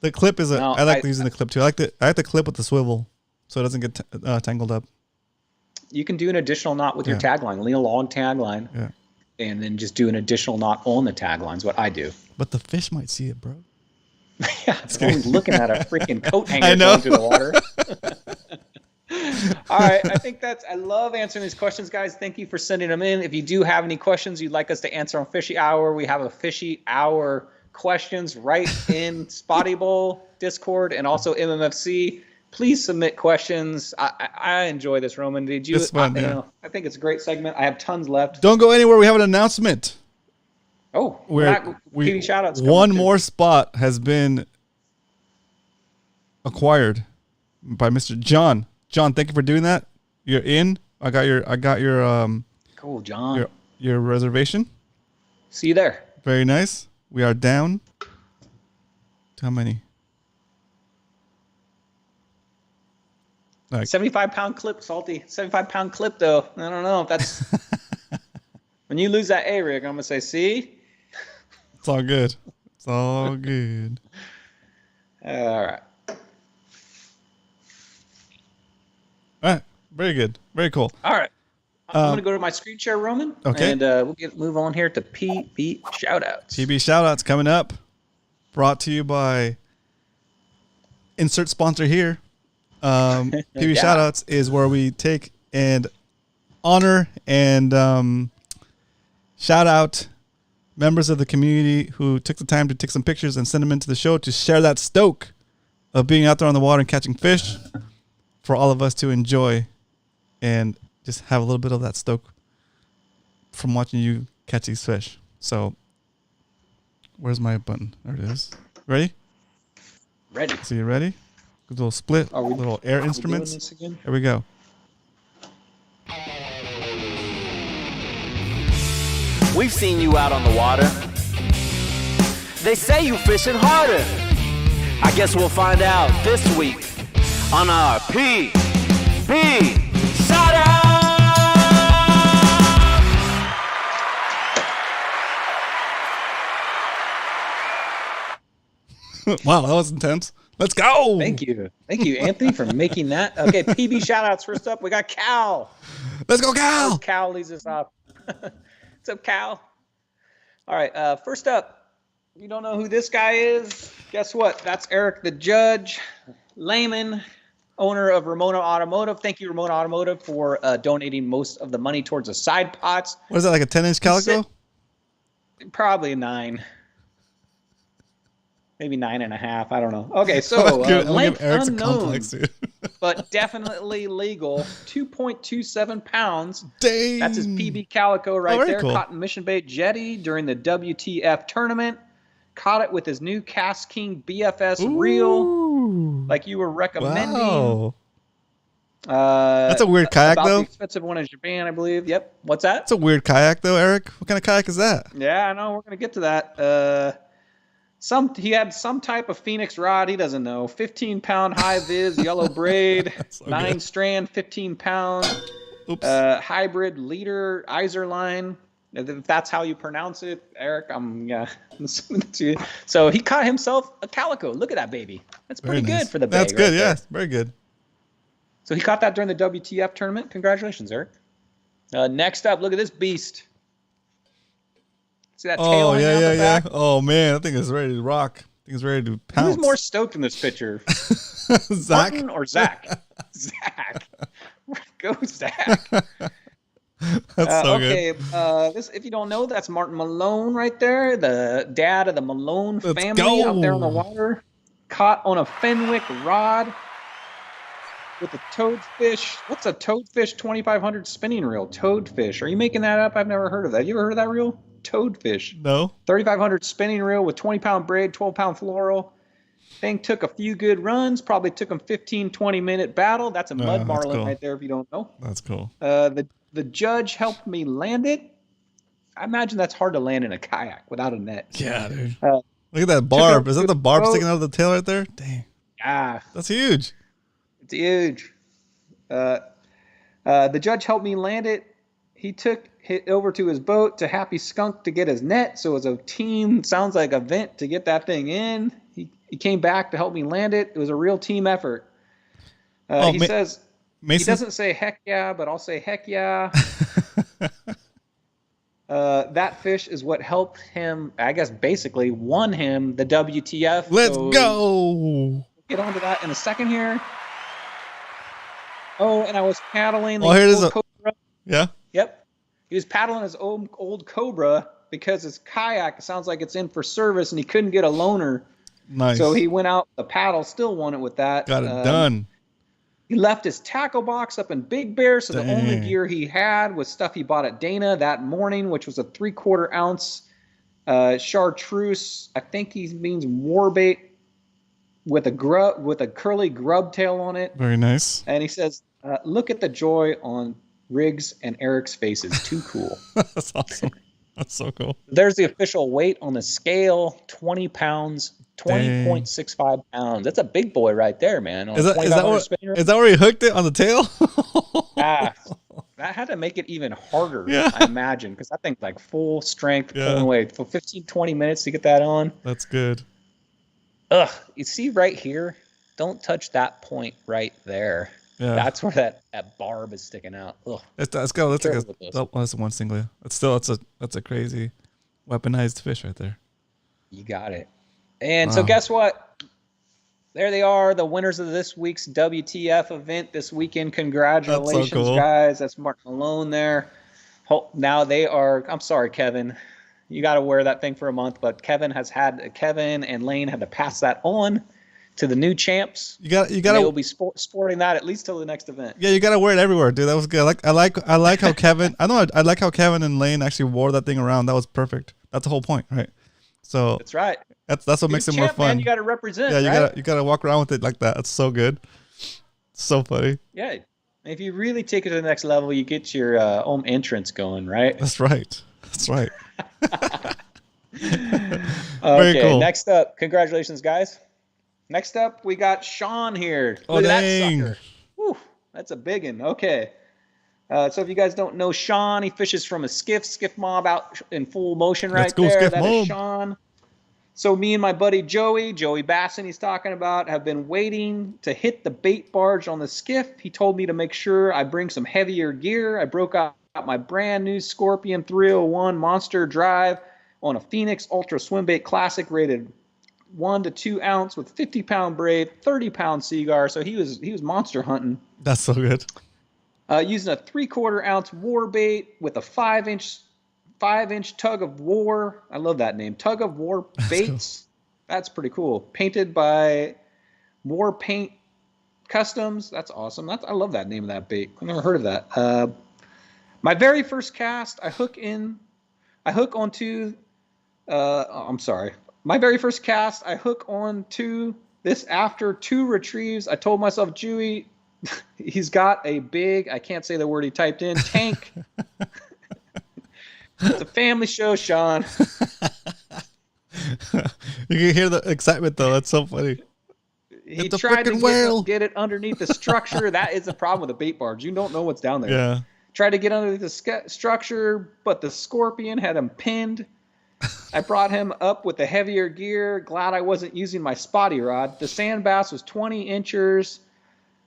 [SPEAKER 2] The clip is I like using the clip too. I like the clip with the swivel so it doesn't get tangled up.
[SPEAKER 3] You can do an additional knot with your tagline, lean a long tagline, and then just do an additional knot on the tagline is what I do.
[SPEAKER 2] But the fish might see it, bro.
[SPEAKER 3] It's always looking at a freaking coat hanger going through the water. All right, I love answering these questions, guys. Thank you for sending them in. If you do have any questions you'd like us to answer on Fishy Hour, we have a Fishy Hour questions right in Spotty Bowl Discord and also MMFC. Please submit questions. I enjoy this, Roman. Did you? It's fun, I think it's a great segment. I have tons left.
[SPEAKER 2] Don't go anywhere. We have an announcement.
[SPEAKER 3] Oh,
[SPEAKER 2] PB shoutouts. One more spot has been acquired by Mr. John. John, thank you for doing that. You're in. I got your
[SPEAKER 3] cool, John.
[SPEAKER 2] Your reservation.
[SPEAKER 3] See you there.
[SPEAKER 2] Very nice. We are down to how many?
[SPEAKER 3] Like 75-pound clip, Salty. 75-pound clip, though. I don't know if that's. When you lose that A-rig, I'm gonna say, see.
[SPEAKER 2] It's all good. It's all good.
[SPEAKER 3] All right.
[SPEAKER 2] All right. Very good. Very cool.
[SPEAKER 3] All right. I'm gonna go to my screen share, Roman.
[SPEAKER 2] Okay.
[SPEAKER 3] And we'll move on here to PB shoutouts.
[SPEAKER 2] PB shoutouts coming up. Brought to you by insert sponsor here. PB shoutouts is where we take and honor and shout out members of the community who took the time to take some pictures and send them into the show to share that stoke of being out there on the water and catching fish for all of us to enjoy and just have a little bit of that stoke from watching you catch these fish. So where's my button? There it is. Ready?
[SPEAKER 3] Ready.
[SPEAKER 2] So you ready? A little split, little air instruments. Here we go.
[SPEAKER 4] We've seen you out on the water. They say you fishing harder. I guess we'll find out this week on our PB Shoutout!
[SPEAKER 2] Wow, that was intense. Let's go.
[SPEAKER 3] Thank you, Anthony, for making that. Okay, PB shoutouts. First up, we got Cal.
[SPEAKER 2] Let's go, Cal.
[SPEAKER 3] Cal leads us off. What's up, Cal? All right, first up, you don't know who this guy is? Guess what? That's Eric the Judge, layman, owner of Ramona Automotive. Thank you, Ramona Automotive, for donating most of the money towards the side pots.
[SPEAKER 2] What is that, like a 10-inch calico?
[SPEAKER 3] Probably a 9. Maybe 9.5. I don't know. Okay, so length unknown, but definitely legal. 2.27 pounds.
[SPEAKER 2] Dang.
[SPEAKER 3] That's his PB calico right there.
[SPEAKER 2] Cool.
[SPEAKER 3] Caught in Mission Bay Jetty during the WTF tournament. Caught it with his new Cast King BFS reel, like you were recommending.
[SPEAKER 2] Wow. That's a weird kayak, though.
[SPEAKER 3] The expensive one in Japan, I believe. Yep. What's that?
[SPEAKER 2] It's a weird kayak, though, Eric. What kind of kayak is that?
[SPEAKER 3] Yeah, I know. We're gonna get to that. He had some type of Phoenix rod. He doesn't know. 15-pound high vis yellow braid, so 9 strand, 15-pound hybrid leader Iser line. If that's how you pronounce it, Eric, I'm assuming that's you. So he caught himself a calico. Look at that baby. That's pretty good for the bag.
[SPEAKER 2] That's good,
[SPEAKER 3] right
[SPEAKER 2] yeah.
[SPEAKER 3] there.
[SPEAKER 2] Very good.
[SPEAKER 3] So he caught that during the WTF tournament. Congratulations, Eric. Next up, look at this beast. See that tail?
[SPEAKER 2] Oh,
[SPEAKER 3] hanging out the
[SPEAKER 2] yeah.
[SPEAKER 3] back?
[SPEAKER 2] Oh, man. I think it's ready to rock. I think it's ready to pounce.
[SPEAKER 3] Who's more stoked in this picture?
[SPEAKER 2] Zach?
[SPEAKER 3] Martin or Zach? Zach. Go, Zach.
[SPEAKER 2] That's so
[SPEAKER 3] okay,
[SPEAKER 2] good.
[SPEAKER 3] this, if you don't know, that's Martin Malone right there, the dad of the Malone
[SPEAKER 2] Let's
[SPEAKER 3] family
[SPEAKER 2] go.
[SPEAKER 3] out there on the water, caught on a Fenwick rod with a toadfish. What's a toadfish 2500 spinning reel? Toadfish. Are you making that up? I've never heard of that. You ever heard of that reel? Toadfish.
[SPEAKER 2] No.
[SPEAKER 3] 3500 spinning reel with 20-pound braid, 12-pound floral. Thing took a few good runs, probably took him 15-20 minute battle. That's a mud marlin
[SPEAKER 2] cool.
[SPEAKER 3] right there if you don't know.
[SPEAKER 2] That's cool.
[SPEAKER 3] The judge helped me land it. I imagine that's hard to land in a kayak without a net.
[SPEAKER 2] Yeah, dude. Look at that barb. Is that the barb sticking out of the tail right there? Dang.
[SPEAKER 3] Yeah,
[SPEAKER 2] That's huge.
[SPEAKER 3] it's huge. The judge helped me land it. He took it over to his boat to Happy Skunk to get his net. So it was a team, sounds like event to get that thing in. He came back to help me land it. It was a real team effort. He says,
[SPEAKER 2] Mason?
[SPEAKER 3] he doesn't say heck yeah, but I'll say heck yeah. That fish is what helped him, I guess, basically won him the WTF.
[SPEAKER 2] Let's
[SPEAKER 3] So
[SPEAKER 2] go.
[SPEAKER 3] get onto that in a second here. Oh, and I was paddling.
[SPEAKER 2] Oh, here it is.
[SPEAKER 3] Cobra.
[SPEAKER 2] Yeah.
[SPEAKER 3] Yep. He was paddling his old Cobra because his kayak sounds like it's in for service and he couldn't get a loaner.
[SPEAKER 2] Nice.
[SPEAKER 3] So he went out the paddle, still won it with that.
[SPEAKER 2] Got it done.
[SPEAKER 3] He left his tackle box up in Big Bear, so the only
[SPEAKER 2] Dang.
[SPEAKER 3] gear he had was stuff he bought at Dana that morning, which was a 3/4 ounce chartreuse. I think he means warbait with a curly grub tail on it.
[SPEAKER 2] Very nice.
[SPEAKER 3] And he says, "Look at the joy on Riggs and Eric's faces. Too cool."
[SPEAKER 2] That's awesome. That's so cool.
[SPEAKER 3] There's the official weight on the scale: 20 pounds. 20.65 pounds. That's a big boy right there, man.
[SPEAKER 2] Is that where he hooked it on the tail?
[SPEAKER 3] That had to make it even harder,
[SPEAKER 2] Yeah.
[SPEAKER 3] I imagine, because that thing's like full strength
[SPEAKER 2] Yeah.
[SPEAKER 3] pulling away for 15, 20 minutes to get that on.
[SPEAKER 2] That's good.
[SPEAKER 3] Ugh, you see right here? Don't touch that point right there.
[SPEAKER 2] Yeah.
[SPEAKER 3] That's where that barb is sticking out. Ugh.
[SPEAKER 2] Let's go. Let's take
[SPEAKER 3] Careful with this.
[SPEAKER 2] that's one single. That's a crazy weaponized fish right there.
[SPEAKER 3] You got it. And
[SPEAKER 2] Wow.
[SPEAKER 3] so guess what? There they are, the winners of this week's WTF event this weekend. Congratulations,
[SPEAKER 2] cool.
[SPEAKER 3] guys. That's Mark Malone there. Now they are, I'm sorry, Kevin. You got to wear that thing for a month, but Kevin and Lane had to pass that on to the new champs.
[SPEAKER 2] You got
[SPEAKER 3] They
[SPEAKER 2] to
[SPEAKER 3] will be sporting that at least till the next event.
[SPEAKER 2] Yeah, you gotta wear it everywhere, dude. That was good. I like how Kevin. I like how Kevin and Lane actually wore that thing around. That was perfect. That's the whole point, right? So
[SPEAKER 3] That's right.
[SPEAKER 2] that's what makes it more
[SPEAKER 3] Champ,
[SPEAKER 2] fun.
[SPEAKER 3] man, you got to represent.
[SPEAKER 2] Yeah,
[SPEAKER 3] right?
[SPEAKER 2] you gotta walk around with it like that. That's so good. So funny.
[SPEAKER 3] Yeah. If you really take it to the next level, you get your own entrance going, right?
[SPEAKER 2] That's right. That's right.
[SPEAKER 3] Okay,
[SPEAKER 2] cool.
[SPEAKER 3] next up, congratulations, guys. Next up, we got Sean here.
[SPEAKER 2] Oh,
[SPEAKER 3] Look at
[SPEAKER 2] dang.
[SPEAKER 3] that sucker. Whew, that's a big one. Okay. So if you guys don't know Sean, he fishes from a skiff mob out in full motion right
[SPEAKER 2] Let's go,
[SPEAKER 3] there.
[SPEAKER 2] skiff
[SPEAKER 3] That is
[SPEAKER 2] mob.
[SPEAKER 3] Sean. So me and my buddy Joey Basson, he's talking about, have been waiting to hit the bait barge on the skiff. He told me to make sure I bring some heavier gear. I broke out my brand new Scorpion 301 Monster Drive on a Phoenix Ultra Swim Bait Classic rated 1 to 2 ounce with 50-pound braid, 30-pound seagar. So he was monster hunting.
[SPEAKER 2] That's so good.
[SPEAKER 3] Using a 3/4 ounce war bait with a 5-inch tug of war. I love that name. Tug of war baits. That's pretty cool. Painted by War Paint Customs. That's awesome. I love that name of that bait. I've never heard of that. My very first cast, My very first cast, I hook on to this after 2 retrieves. I told myself, Jewy, he's got a big, I can't say the word he typed in, tank. It's a family show, Sean.
[SPEAKER 2] You can hear the excitement though. That's so funny.
[SPEAKER 3] He
[SPEAKER 2] It's a
[SPEAKER 3] tried to
[SPEAKER 2] frickin' whale.
[SPEAKER 3] get it underneath the structure. That is the problem with a bait barge. You don't know what's down there.
[SPEAKER 2] Yeah.
[SPEAKER 3] Tried to get under the structure, but the scorpion had him pinned. I brought him up with the heavier gear. Glad I wasn't using my spotty rod. The sand bass was 20 inches.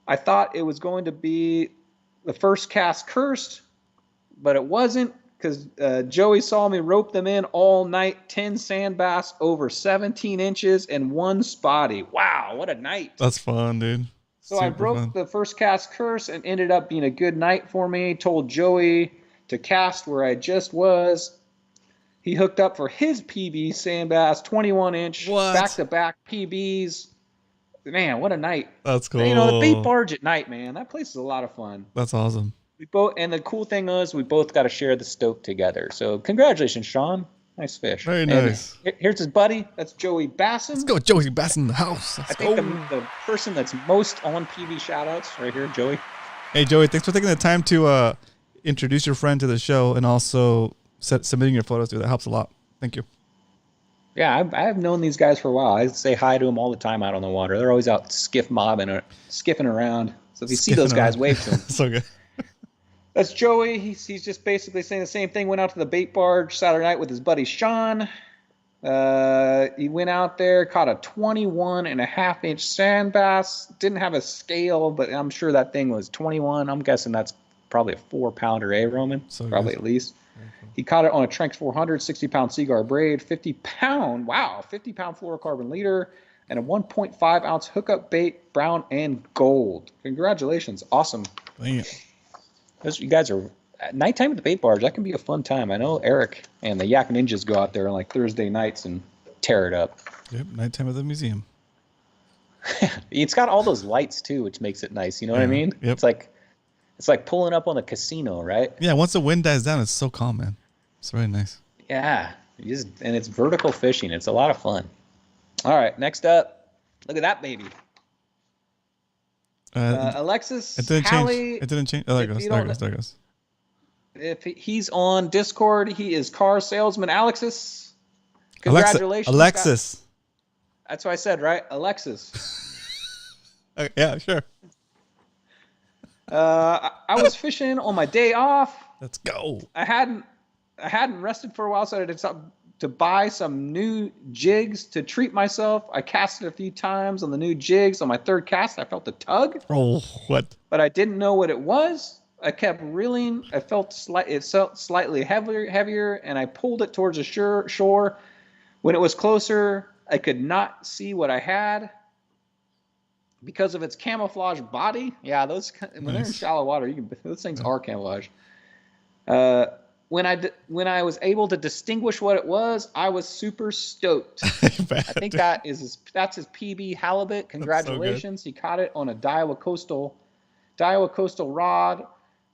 [SPEAKER 3] I thought it was going to be the first cast cursed, but it wasn't because Joey saw me rope them in all night. 10 sand bass over 17 inches and 1 spotty. Wow, what a night.
[SPEAKER 2] That's fun, dude.
[SPEAKER 3] So I broke the first cast curse and ended up being a good night for me. Told Joey to cast where I just was. He hooked up for his PB sand bass, 21 inch, back-to-back PBs. Man, what a night.
[SPEAKER 2] That's cool.
[SPEAKER 3] You know, the bait barge at night, man, that place is a lot of fun.
[SPEAKER 2] That's awesome.
[SPEAKER 3] And the cool thing is we both got to share the stoke together. So congratulations, Sean. Nice fish.
[SPEAKER 2] Very nice.
[SPEAKER 3] And here's his buddy. That's Joey Basson.
[SPEAKER 2] Let's go, Joey Basson in the house.
[SPEAKER 3] I think the person that's most on PB shoutouts right here, Joey.
[SPEAKER 2] Hey, Joey, thanks for taking the time to introduce your friend to the show and also submitting your photos to. That helps a lot. Thank you.
[SPEAKER 3] Yeah, I've known these guys for a while. I say hi to them all the time out on the water. They're always out skiffing around. So if you see those guys, wave to them.
[SPEAKER 2] So good.
[SPEAKER 3] That's Joey. He's just basically saying the same thing. Went out to the bait barge Saturday night with his buddy Sean. He went out there, caught a 21.5-inch sand bass. Didn't have a scale, but I'm sure that thing was 21. I'm guessing that's probably a 4-pounder, Roman?
[SPEAKER 2] So
[SPEAKER 3] probably
[SPEAKER 2] good.
[SPEAKER 3] At least. He caught it on a Tranx 400, 60-pound Seaguar braid, 50-pound fluorocarbon leader, and a 1.5-ounce hookup bait, brown and gold. Congratulations. Awesome.
[SPEAKER 2] Damn.
[SPEAKER 3] You guys are at nighttime at the bait barge. That can be a fun time. I know Eric and the Yak Ninjas go out there on like Thursday nights and tear it up.
[SPEAKER 2] Yep, nighttime at the museum.
[SPEAKER 3] It's got all those lights too, which makes it nice. You know what I mean?
[SPEAKER 2] Yep.
[SPEAKER 3] It's like pulling up on a casino, right?
[SPEAKER 2] Yeah, once the wind dies down, it's so calm, man. It's really nice.
[SPEAKER 3] Yeah, and it's vertical fishing. It's a lot of fun. All right, next up, look at that baby. Alexis,
[SPEAKER 2] it didn't
[SPEAKER 3] Hallie,
[SPEAKER 2] change. It didn't change. Oh, there it goes.
[SPEAKER 3] If he's on Discord, he is car salesman Alexis. Congratulations,
[SPEAKER 2] Alexis.
[SPEAKER 3] That's what I said, right? Alexis.
[SPEAKER 2] Yeah, sure.
[SPEAKER 3] I was fishing on my day off.
[SPEAKER 2] Let's go.
[SPEAKER 3] I hadn't rested for a while, so I decided to buy some new jigs to treat myself. I casted a few times on the new jigs. On my third cast, I felt a tug.
[SPEAKER 2] Oh, what?
[SPEAKER 3] But I didn't know what it was. I kept reeling. I felt it felt slightly heavier, and I pulled it towards the shore. When it was closer, I could not see what I had because of its camouflage body. Yeah, when they're in shallow water, those things are camouflage. When I was able to distinguish what it was, I was super stoked. I think that's his PB halibut. Congratulations. So he caught it on a Daiwa Coastal rod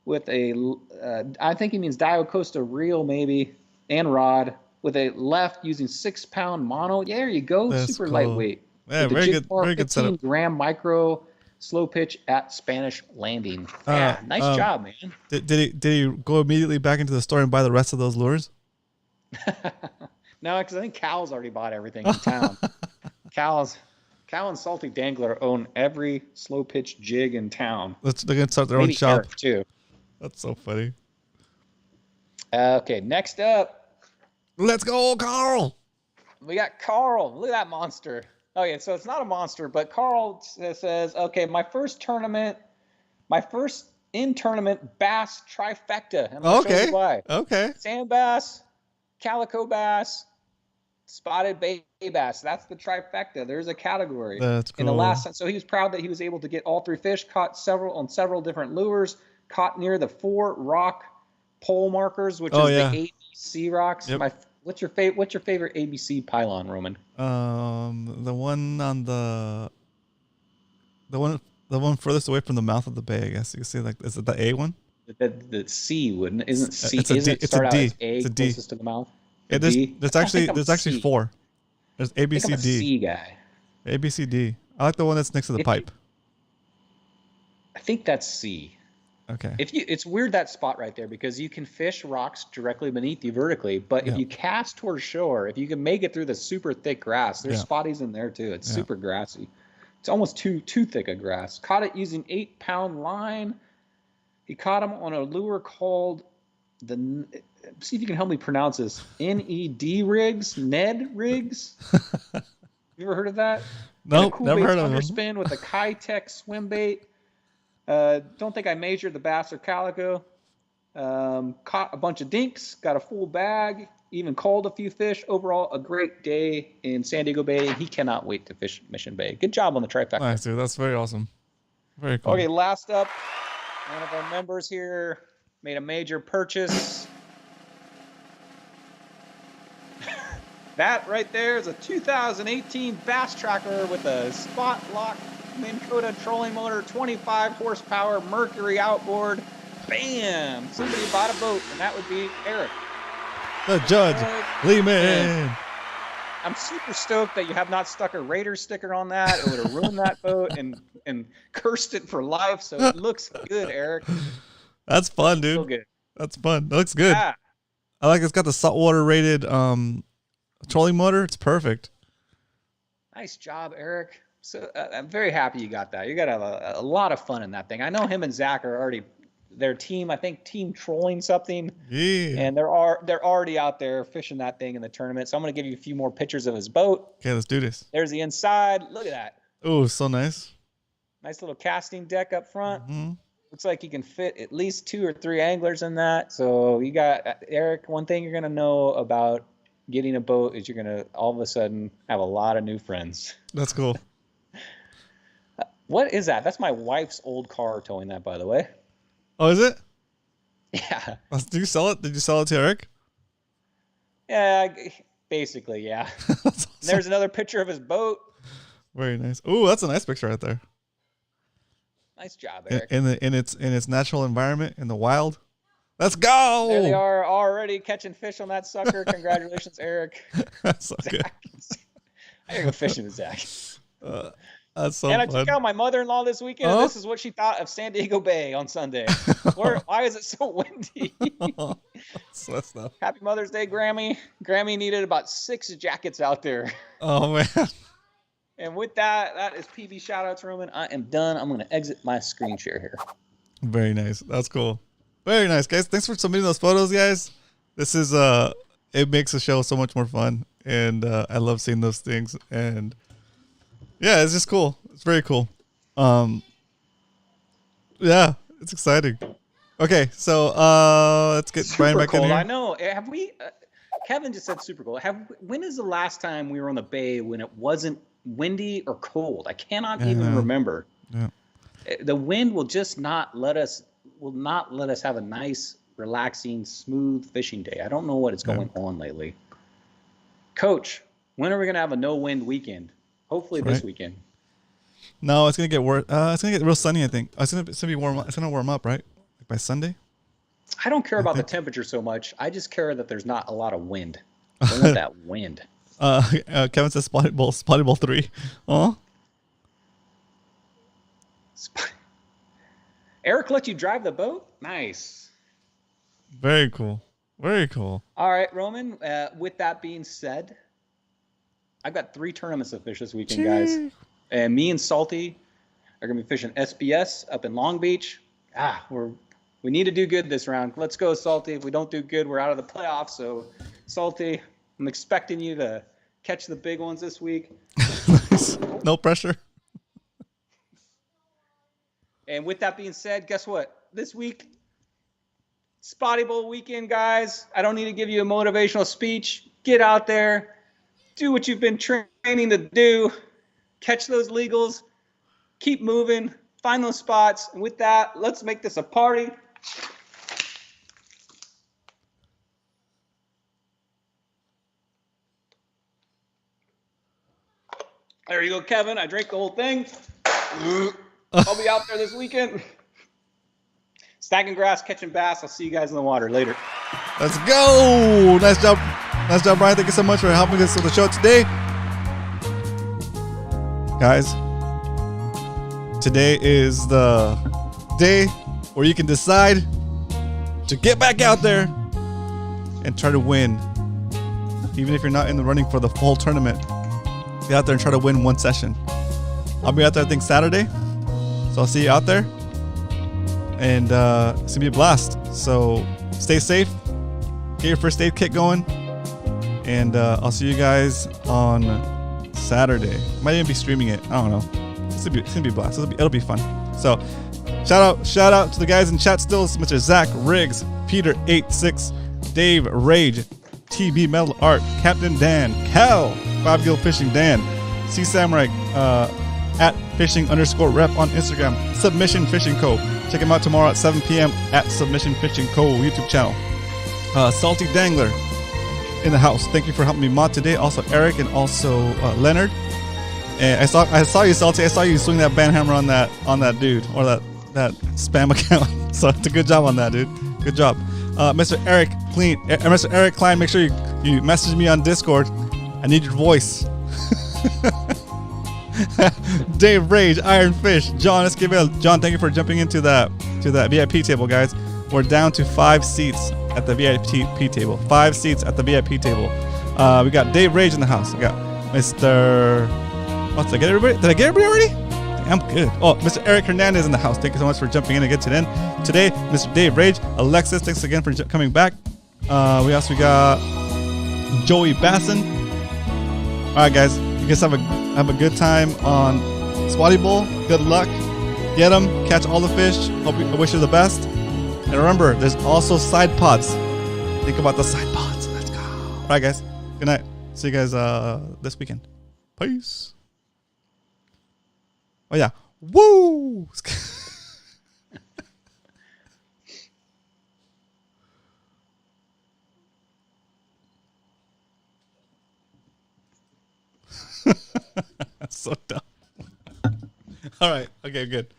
[SPEAKER 3] with I think he means Daiwa Coastal reel maybe, and rod with a left using 6-pound mono. Yeah, there you go.
[SPEAKER 2] That's
[SPEAKER 3] super
[SPEAKER 2] cool.
[SPEAKER 3] Lightweight.
[SPEAKER 2] Yeah, very good
[SPEAKER 3] 15
[SPEAKER 2] setup.
[SPEAKER 3] gram micro slow pitch at Spanish Landing. Yeah, nice job, man.
[SPEAKER 2] Did he go immediately back into the store and buy the rest of those lures?
[SPEAKER 3] No, because I think Cal's already bought everything in town. Cal and Salty Dangler own every slow pitch jig in town.
[SPEAKER 2] They're gonna start their own shop.
[SPEAKER 3] Eric too.
[SPEAKER 2] That's so funny.
[SPEAKER 3] Okay, next up.
[SPEAKER 2] Let's go, Carl.
[SPEAKER 3] We got Carl. Look at that monster. Okay, so it's not a monster, but Carl says, okay, my first in-tournament bass trifecta. And I'll show you why. Okay. Sand bass, calico bass, spotted bay bass. That's the trifecta. There's a category.
[SPEAKER 2] That's cool.
[SPEAKER 3] In the last, so he was proud that he was able to get all 3 fish, caught on several different lures, caught near the 4 rock pole markers, which is the ABC rocks.
[SPEAKER 2] Yep.
[SPEAKER 3] What's your favorite ABC pylon, Roman?
[SPEAKER 2] The one on the one furthest away from the mouth of the bay, I guess you can see. Like, is it the A one?
[SPEAKER 3] The C wouldn't. Isn't C?
[SPEAKER 2] It's a D.
[SPEAKER 3] Isn't it start
[SPEAKER 2] it's a D.
[SPEAKER 3] out as A
[SPEAKER 2] it's a D.
[SPEAKER 3] closest to the mouth?
[SPEAKER 2] There's actually 4. There's A, B, C, D.
[SPEAKER 3] C guy.
[SPEAKER 2] A, B, C, D. I like the one that's next to the pipe.
[SPEAKER 3] I think that's C.
[SPEAKER 2] Okay.
[SPEAKER 3] It's weird, that spot right there, because you can fish rocks directly beneath you vertically, but if you cast towards shore, if you can make it through the super thick grass, there's spotties in there too. It's super grassy. It's almost too thick a grass. Caught it using 8-pound line. He caught him on a lure called see if you can help me pronounce this. NED rigs? Ned rigs? You ever heard of that?
[SPEAKER 2] Nope,
[SPEAKER 3] cool
[SPEAKER 2] never
[SPEAKER 3] bait
[SPEAKER 2] heard of them.
[SPEAKER 3] underspin with a Kayaks swim bait. Don't think I measured the bass or calico. Caught a bunch of dinks, got a full bag, even called a few fish. Overall, a great day in San Diego Bay, and he cannot wait to fish Mission Bay. Good job on the trifecta.
[SPEAKER 2] Nice, dude. That's very awesome. Very cool.
[SPEAKER 3] Okay, last up, one of our members here made a major purchase. That right there is a 2018 Bass Tracker with a spot lock Minn Kota trolling motor, 25 horsepower, Mercury outboard. Bam! Somebody bought a boat, and that would be Eric.
[SPEAKER 2] The Judge Lehman.
[SPEAKER 3] I'm super stoked that you have not stuck a Raiders sticker on that. It would have ruined that boat and cursed it for life. So it looks good, Eric.
[SPEAKER 2] That's fun, dude.
[SPEAKER 3] So good.
[SPEAKER 2] That's fun. That looks good.
[SPEAKER 3] Yeah.
[SPEAKER 2] I like it's got the saltwater rated trolling motor. It's perfect.
[SPEAKER 3] Nice job, Eric. So I'm very happy you got that. You got a lot of fun in that thing. I know him and Zach are already their team. I think team trolling something.
[SPEAKER 2] Yeah.
[SPEAKER 3] And they're already out there fishing that thing in the tournament. So I'm gonna give you a few more pictures of his boat.
[SPEAKER 2] Okay, let's do this.
[SPEAKER 3] There's the inside. Look at that.
[SPEAKER 2] Oh, so nice.
[SPEAKER 3] Nice little casting deck up front.
[SPEAKER 2] Mm-hmm.
[SPEAKER 3] Looks like you can fit at least 2 or 3 anglers in that. So you got Eric. One thing you're gonna know about getting a boat is you're gonna all of a sudden have a lot of new friends.
[SPEAKER 2] That's cool.
[SPEAKER 3] What is that? That's my wife's old car towing that, by the way.
[SPEAKER 2] Oh, is it?
[SPEAKER 3] Yeah.
[SPEAKER 2] Did you sell it? Did you sell it to Eric?
[SPEAKER 3] Yeah, basically, yeah.
[SPEAKER 2] That's awesome.
[SPEAKER 3] There's another picture of his boat.
[SPEAKER 2] Very nice. Oh, that's a nice picture right there.
[SPEAKER 3] Nice job, Eric.
[SPEAKER 2] In its natural environment in the wild. Let's go.
[SPEAKER 3] There they are already catching fish on that sucker. Congratulations, Eric.
[SPEAKER 2] That's so good.
[SPEAKER 3] I gotta go fishing with Zach.
[SPEAKER 2] That's so
[SPEAKER 3] And I
[SPEAKER 2] fun.
[SPEAKER 3] took out my mother-in-law this weekend, and this is what she thought of San Diego Bay on Sunday. Why is it so windy?
[SPEAKER 2] So stuff.
[SPEAKER 3] Happy Mother's Day, Grammy. Grammy needed about 6 jackets out there.
[SPEAKER 2] Oh man.
[SPEAKER 3] And with that, that is PB Shoutouts, Roman. I am done. I'm going to exit my screen share here.
[SPEAKER 2] Very nice. That's cool. Very nice, guys. Thanks for submitting those photos, guys. This is it makes the show so much more fun, and I love seeing those things. And yeah, it's just cool. It's very cool. Yeah, it's exciting. Okay, so let's get Brian back in here.
[SPEAKER 3] I know. Have we? Kevin just said super cold. When is the last time we were on the bay when it wasn't windy or cold? I cannot even remember.
[SPEAKER 2] Yeah.
[SPEAKER 3] The wind will just not let us. Will not let us have a nice, relaxing, smooth fishing day. I don't know what is going on lately. Coach, when are we gonna have a no-wind weekend? Hopefully this weekend.
[SPEAKER 2] No, it's gonna get worse. It's gonna get real sunny. I think it's gonna be warm. It's gonna warm up, right? Like by Sunday.
[SPEAKER 3] I don't care about the temperature so much. I just care that there's not a lot of wind. I want that wind.
[SPEAKER 2] Kevin says Spotted Bowl 3. Oh.
[SPEAKER 3] Eric let you drive the boat? Nice.
[SPEAKER 2] Very cool. Very cool.
[SPEAKER 3] All right, Roman. With that being said, I've got 3 tournaments to fish this weekend, guys. And me and Salty are going to be fishing SBS up in Long Beach. We need to do good this round. Let's go, Salty. If we don't do good, we're out of the playoffs. So, Salty, I'm expecting you to catch the big ones this week.
[SPEAKER 2] No pressure.
[SPEAKER 3] And with that being said, guess what? This week, Spotty Bowl weekend, guys. I don't need to give you a motivational speech. Get out there. Do what you've been training to do. Catch those legals. Keep moving. Find those spots. And with that, let's make this a party. There you go, Kevin. I drank the whole thing. I'll be out there this weekend. Stacking grass, catching bass. I'll see you guys in the water later.
[SPEAKER 2] Let's go. Nice job. Nice job, Brian. Thank you so much for helping us with the show today. Guys, today is the day where you can decide to get back out there and try to win. Even if you're not in the running for the full tournament, get out there and try to win one session. I'll be out there, I think, Saturday. So I'll see you out there. and it's gonna be a blast. So stay safe, get your first aid kit going, and I'll see you guys on Saturday. Might even be streaming it. I don't know. It's gonna be a blast. It'll be fun. So shout out to the guys in chat still, Mr. Zach Riggs, Peter86, Dave Rage, TB Metal Art, Captain Dan, Cal, 5 Gill Fishing Dan, Sea Samurai, at fishing_rep on Instagram, Submission Fishing Co. Check him out tomorrow at 7 p.m. at Submission Fishing Co. YouTube channel. Salty Dangler in the house. Thank you for helping me mod today. Also Eric and also Leonard. And I saw you, Salty. I saw you swing that band hammer on that dude or that spam account. So it's a good job on that, dude. Good job. Mr. Eric Klein, make sure you message me on Discord. I need your voice. Dave Rage, Iron Fish, John Esquivel. John, thank you for jumping into that VIP table, guys. We're down to 5 seats at the VIP table. 5 seats at the VIP table. We got Dave Rage in the house. We got Mr. Oh, did I get everybody? Did I get everybody already? I'm good. Oh, Mr. Eric Hernandez in the house. Thank you so much for jumping in and get to the end. Today, Mr. Dave Rage, Alexis, thanks again for coming back. We also got Joey Basson. All right, guys. You guys have a good time on Swatty Bowl. Good luck. Get them. Catch all the fish. I wish you the best. And remember, there's also side pods. Think about the side pods. Let's go. All right, guys. Good night. See you guys this weekend. Peace. Oh, yeah. Woo! That's so dumb. All right. Okay, good.